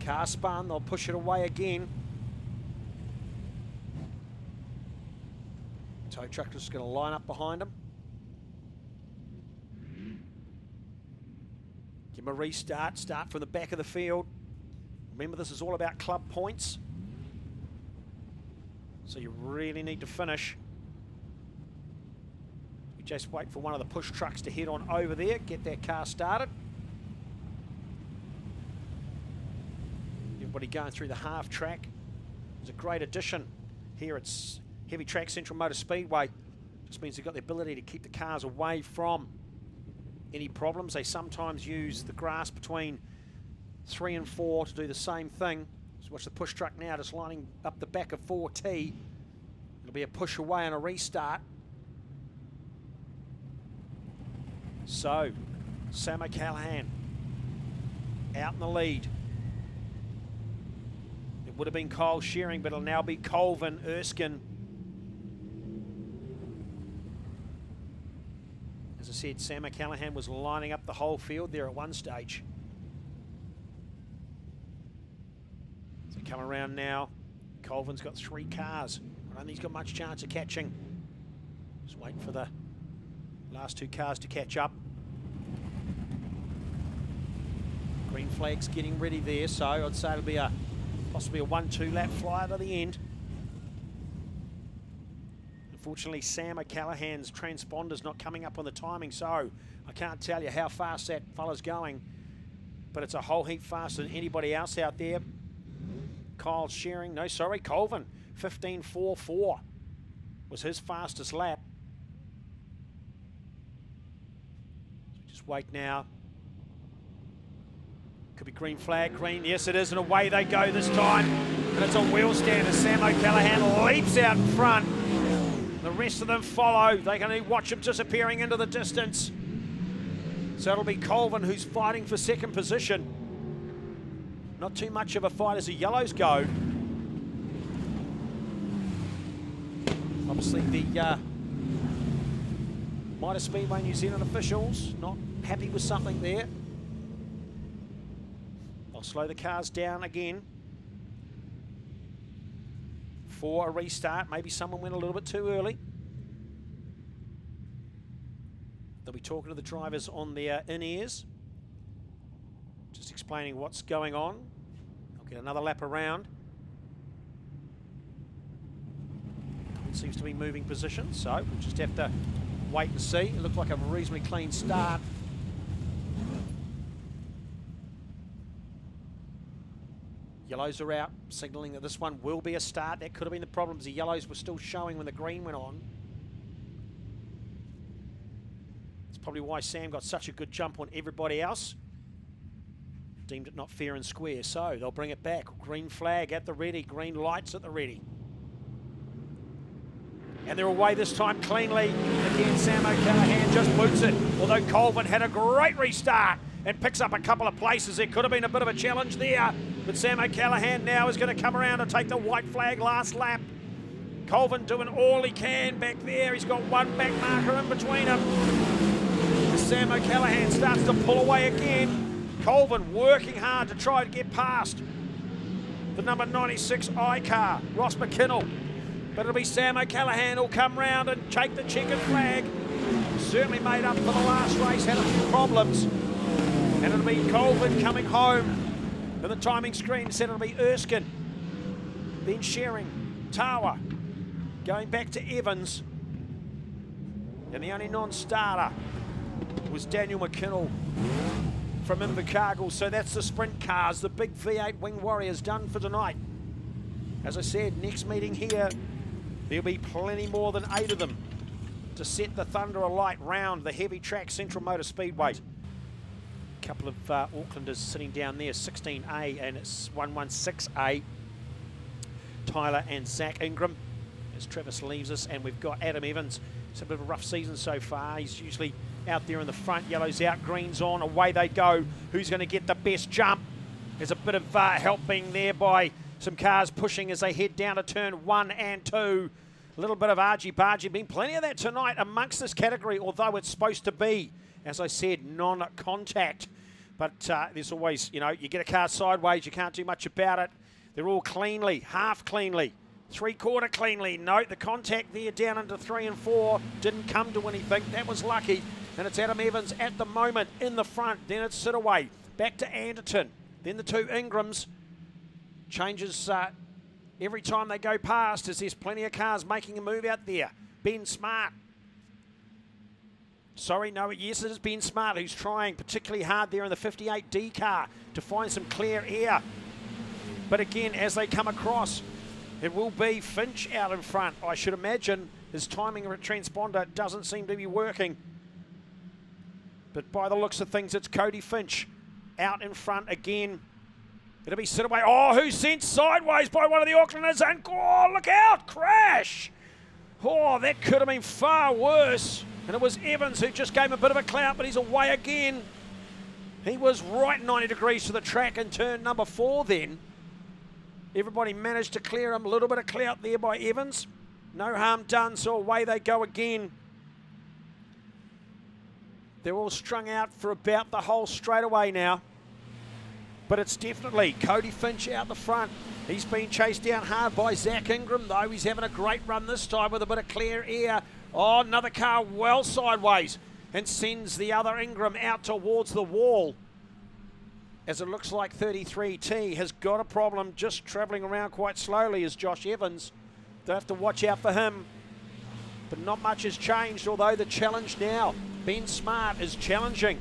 Car spun, they'll push it away again. Tow truck is going to line up behind him. Give him a restart, start from the back of the field. Remember, this is all about club points. So you really need to finish. You just wait for one of the push trucks to head on over there, get that car started. Everybody going through the half track. It's a great addition here. It's Heavy Track Central Motor Speedway. Just means they've got the ability to keep the cars away from any problems. They sometimes use the grass between 3 and 4 to do the same thing. So watch the push truck now just lining up the back of 4T. It'll be a push away and a restart. So Sam O'Callaghan out in the lead. It would have been Kyle Shearing, but it'll now be Colvin, Erskine. As I said, Sam O'Callaghan was lining up the whole field there at one stage. So come around now. Colvin's got 3 cars. I don't think he's got much chance of catching. Just waiting for the last 2 cars to catch up. Green flag's getting ready there, so I'd say it'll be possibly a 1-2 lap flyer to the end. Unfortunately, Sam O'Callaghan's transponder's not coming up on the timing, so I can't tell you how fast that fella's going, but it's a whole heap faster than anybody else out there. Kyle Shearing, no, sorry, Colvin, 15.44 was his fastest lap. So just wait now. Could be green flag, green, yes it is, and away they go this time. And it's a wheel stand as Sam O'Callaghan leaps out in front. The rest of them follow. They're going to watch him disappearing into the distance. So it'll be Colvin who's fighting for second position. Not too much of a fight as the yellows go. Obviously the Motor Speedway New Zealand officials not happy with something there. They'll slow the cars down again for a restart. Maybe someone went a little bit too early. They'll be talking to the drivers on their in-ears, just explaining what's going on. They'll get another lap around. It seems to be moving position, so we'll just have to wait and see. It looked like a reasonably clean start. Yellows are out, signalling that this one will be a start. That could have been the problems. The yellows were still showing when the green went on. It's probably why Sam got such a good jump on everybody else. Deemed it not fair and square, so they'll bring it back. Green flag at the ready, green lights at the ready. And they're away this time cleanly. Again, Sam O'Callaghan just boots it. Although Colvin had a great restart and picks up a couple of places. There could have been a bit of a challenge there. But Sam O'Callaghan now is going to come around and take the white flag last lap. Colvin doing all he can back there. He's got one back marker in between him. Sam O'Callaghan starts to pull away again. Colvin working hard to try to get past the number 96 I car, Ross McKinnell. But it'll be Sam O'Callaghan who'll come round and take the checkered flag. Certainly made up for the last race, had a few problems. And it'll be Colvin coming home. And the timing screen said it'll be Erskine, then Shearing, Tawa, going back to Evans. And the only non-starter was Daniel McKinnell from Invercargill. So that's the sprint cars, the big V8 Wing Warriors done for tonight. As I said, next meeting here, there'll be plenty more than 8 of them to set the thunder alight round the heavy track Central Motor Speedway. A couple of Aucklanders sitting down there, 16A and it's 116A. Tyler and Zach Ingram as Travis leaves us, and we've got Adam Evans. It's a bit of a rough season so far. He's usually out there in the front, yellows out, greens on, away they go. Who's going to get the best jump? There's a bit of help being there by some cars pushing as they head down to turn 1 and 2. A little bit of argy-bargy. Been plenty of that tonight amongst this category, although it's supposed to be, as I said, non-contact. But there's always, you know, you get a car sideways, you can't do much about it. They're all cleanly, half cleanly, three-quarter cleanly. Note the contact there down into 3 and 4 didn't come to anything. That was lucky. And it's Adam Evans at the moment in the front. Then it's Sitaway. Back to Anderton. Then the 2 Ingrams. Changes every time they go past as there's plenty of cars making a move out there. Ben Smart. Sorry, no, yes, it is Ben Smart who's trying particularly hard there in the 58D car to find some clear air. But again, as they come across, it will be Finch out in front. I should imagine his timing transponder doesn't seem to be working. But by the looks of things, it's Cody Finch out in front again. It'll be Sitaway. Oh, who's sent sideways by one of the Aucklanders? And oh, look out, crash. Oh, that could have been far worse. And it was Evans who just gave him a bit of a clout, but he's away again. He was right 90 degrees to the track in turn number 4 then. Everybody managed to clear him. A little bit of clout there by Evans. No harm done, so away they go again. They're all strung out for about the whole straightaway now. But it's definitely Cody Finch out the front. He's been chased down hard by Zach Ingram, though. He's having a great run this time with a bit of clear air. Oh, another car well sideways and sends the other Ingram out towards the wall. As it looks like 33T has got a problem just travelling around quite slowly as Josh Evans. They'll have to watch out for him. But not much has changed, although the challenge now, Ben Smart is challenging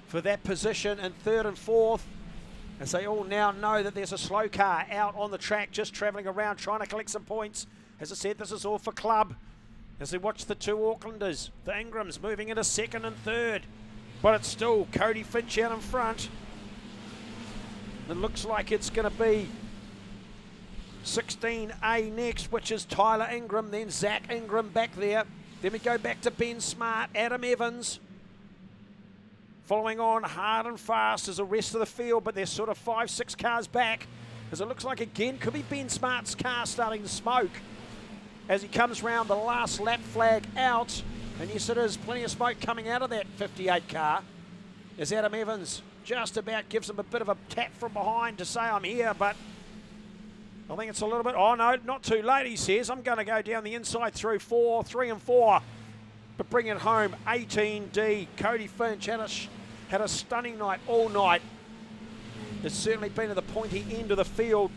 for that position in 3rd and 4th, as they all now know that there's a slow car out on the track just travelling around trying to collect some points. As I said, this is all for club. As they watch the 2 Aucklanders, the Ingrams moving into 2nd and 3rd. But it's still Cody Finch out in front. It looks like it's going to be 16A next, which is Tyler Ingram, then Zach Ingram back there. Then we go back to Ben Smart, Adam Evans. Following on hard and fast as the rest of the field, but they're sort of 5-6 cars back. As it looks like again, could be Ben Smart's car starting to smoke as he comes round the last lap flag out. And yes, it is plenty of smoke coming out of that 58 car as Adam Evans just about gives him a bit of a tap from behind to say I'm here, but I think it's a little bit, oh no, not too late, he says. I'm going to go down the inside through 3 and 4, but bring it home. 18D, Cody Finch had a stunning night all night. It's certainly been at the pointy end of the field.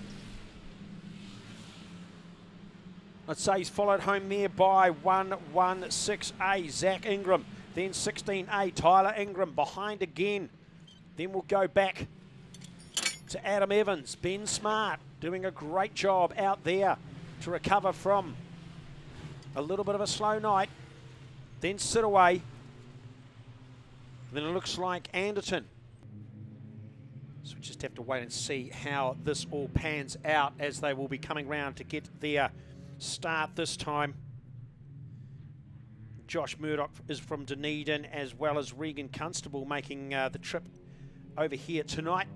I'd say he's followed home there by 116A, Zach Ingram. Then 16A, Tyler Ingram behind again. Then we'll go back to Adam Evans. Ben Smart doing a great job out there to recover from a little bit of a slow night. Then Sitaway. Then it looks like Anderton. So we just have to wait and see how this all pans out as they will be coming round to get their start this time. Josh Murdoch is from Dunedin, as well as Regan Constable making the trip over here tonight.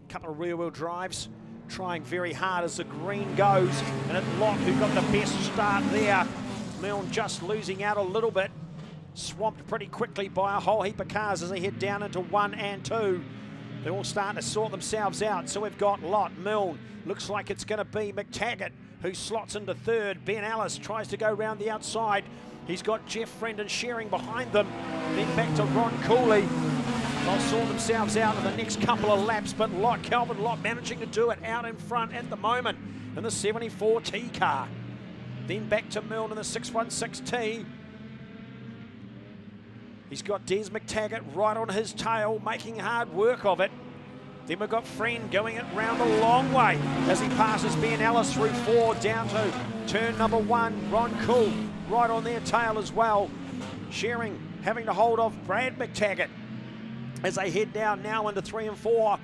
A couple of rear-wheel drives, trying very hard as the green goes. And it's Locke who got the best start there. Milne just losing out a little bit. Swamped pretty quickly by a whole heap of cars as they head down into 1 and 2. They're all starting to sort themselves out. So we've got Lott, Milne. Looks like it's going to be McTaggart who slots into third. Ben Ellis tries to go round the outside. He's got Jeff Friend and Shearing behind them. Then back to Ron Cooley. They'll sort themselves out in the next couple of laps, but Calvin Lott managing to do it out in front at the moment in the 74T car. Then back to Milne in the 616T. He's got Des McTaggart right on his tail, making hard work of it. Then we've got Friend going it round the long way as he passes Ben Ellis through 4 down to turn number 1. Ron Cool right on their tail as well. Shearing having to hold off Brad McTaggart as they head down now into 3 and 4.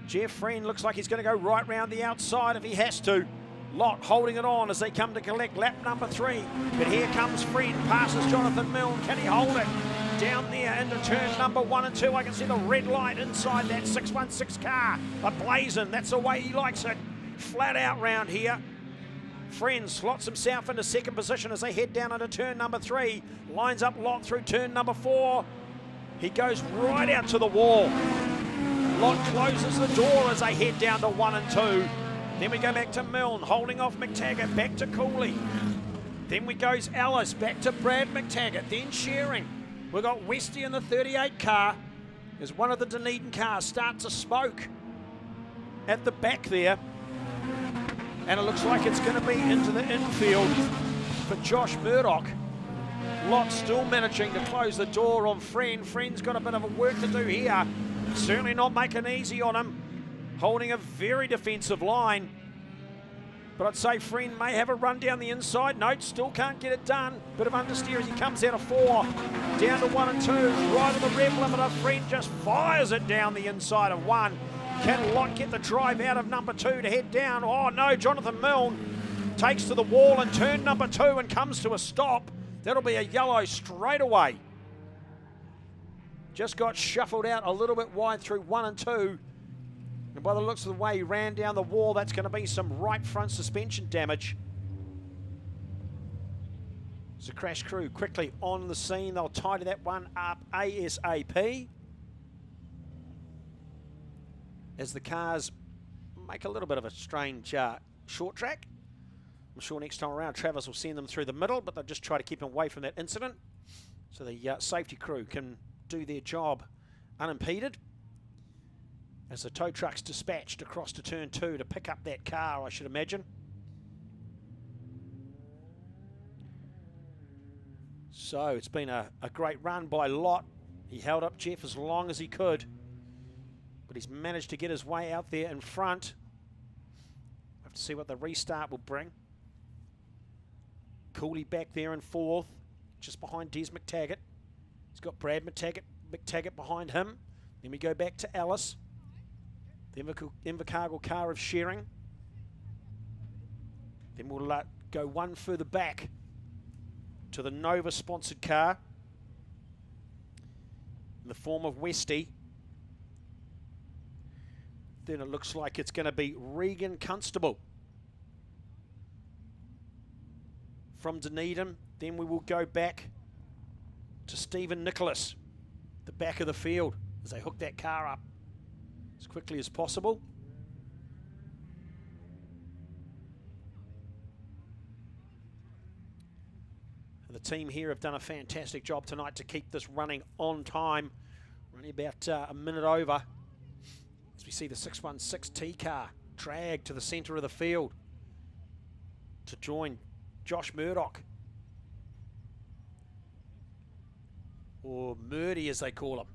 Jeff Friend looks like he's going to go right round the outside if he has to. Lott holding it on as they come to collect lap number 3. But here comes Friend, passes Jonathan Milne. Can he hold it? Down there into turn number 1 and 2. I can see the red light inside that 616 car. Ablazing, that's the way he likes it. Flat out round here. Friend slots himself into second position as they head down into turn number 3. Lines up Lott through turn number 4. He goes right out to the wall. Lott closes the door as they head down to 1 and 2. Then we go back to Milne, holding off McTaggart, back to Cooley. Then we goes Ellis, back to Brad McTaggart, then Shearing. We've got Westy in the 38 car as one of the Dunedin cars starts to smoke at the back there. And it looks like it's going to be into the infield for Josh Murdoch. Lott still managing to close the door on Friend. Friend's got a bit of work to do here. Certainly not making it easy on him. Holding a very defensive line. But I'd say Friend may have a run down the inside. No, still can't get it done. Bit of understeer as he comes out of 4. Down to 1 and 2. Right on the rev limiter. Friend just fires it down the inside of 1. Can Lott get the drive out of number 2 to head down? Oh no, Jonathan Milne takes to the wall and turn number 2 and comes to a stop. That'll be a yellow straight away. Just got shuffled out a little bit wide through 1 and 2. And by the looks of the way he ran down the wall, that's going to be some right front suspension damage. So crash crew quickly on the scene. They'll tidy that one up ASAP. As the cars make a little bit of a strange short track. I'm sure next time around Travis will send them through the middle, but they'll just try to keep them away from that incident so the safety crew can do their job unimpeded. As the tow truck's dispatched across to turn 2 to pick up that car, I should imagine. So it's been a great run by Lott. He held up Jeff as long as he could, but he's managed to get his way out there in front. We'll have to see what the restart will bring. Cooley back there in 4th, just behind Des McTaggart. He's got Brad McTaggart behind him. Then we go back to Ellis. The Invercargill car of Shearing. Then we'll go one further back to the Nova-sponsored car in the form of Westy. Then it looks like it's going to be Regan Constable from Dunedin. Then we will go back to Stephen Nicholas, the back of the field, as they hook that car up. as quickly as possible. And the team here have done a fantastic job tonight to keep this running on time. Running about a minute over. As we see the 616T car drag to the centre of the field to join Josh Murdoch, or Murdy as they call him.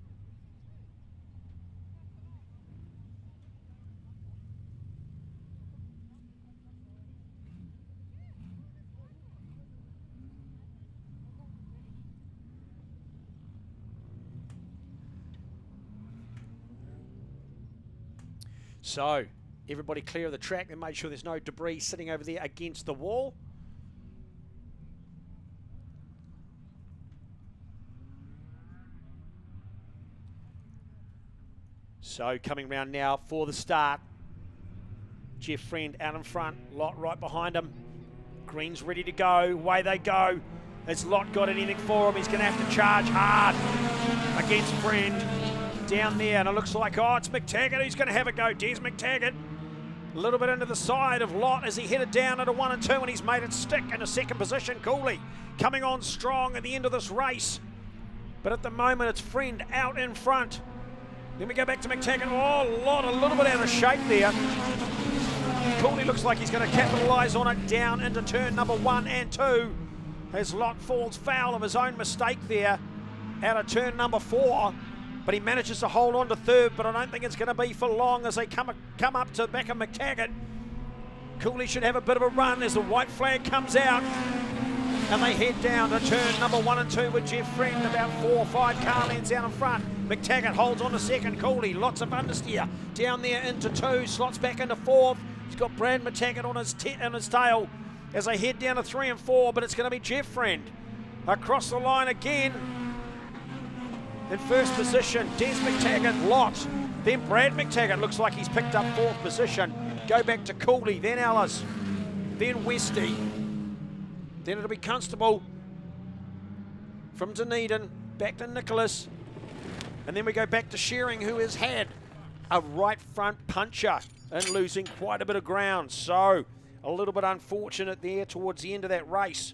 So, everybody clear of the track. They made sure there's no debris sitting over there against the wall. So, coming round now for the start. Jeff Friend out in front, Lot right behind him. Green's ready to go, away they go. Has Lot got anything for him? He's going to have to charge hard against Friend. Down there, and it looks like, oh, it's McTaggart who's going to have a go. Des McTaggart, a little bit into the side of Lot as he headed down into 1 and 2, and he's made it stick in a second position. Cooley coming on strong at the end of this race. But at the moment, it's Friend out in front. Then we go back to McTaggart. Oh, Lot a little bit out of shape there. Cooley looks like he's going to capitalise on it down into turn number 1 and 2. As Lot falls foul of his own mistake there out of turn number 4. But he manages to hold on to third, but I don't think it's going to be for long as they come up to the back of McTaggart. Cooley should have a bit of a run as the white flag comes out. And they head down to turn number 1 and 2 with Jeff Friend, about 4 or 5 car lengths out in front. McTaggart holds on to second. Cooley, lots of understeer. Down there into 2, slots back into 4th. He's got Brad McTaggart on his tail as they head down to 3 and 4, but it's going to be Jeff Friend across the line again. In first position, Des McTaggart, Lot. Then Brad McTaggart looks like he's picked up 4th position. Go back to Cooley, then Ellis, then Westy. Then it'll be Constable from Dunedin, back to Nicholas. And then we go back to Shearing, who has had a right front puncher and losing quite a bit of ground. So a little bit unfortunate there towards the end of that race.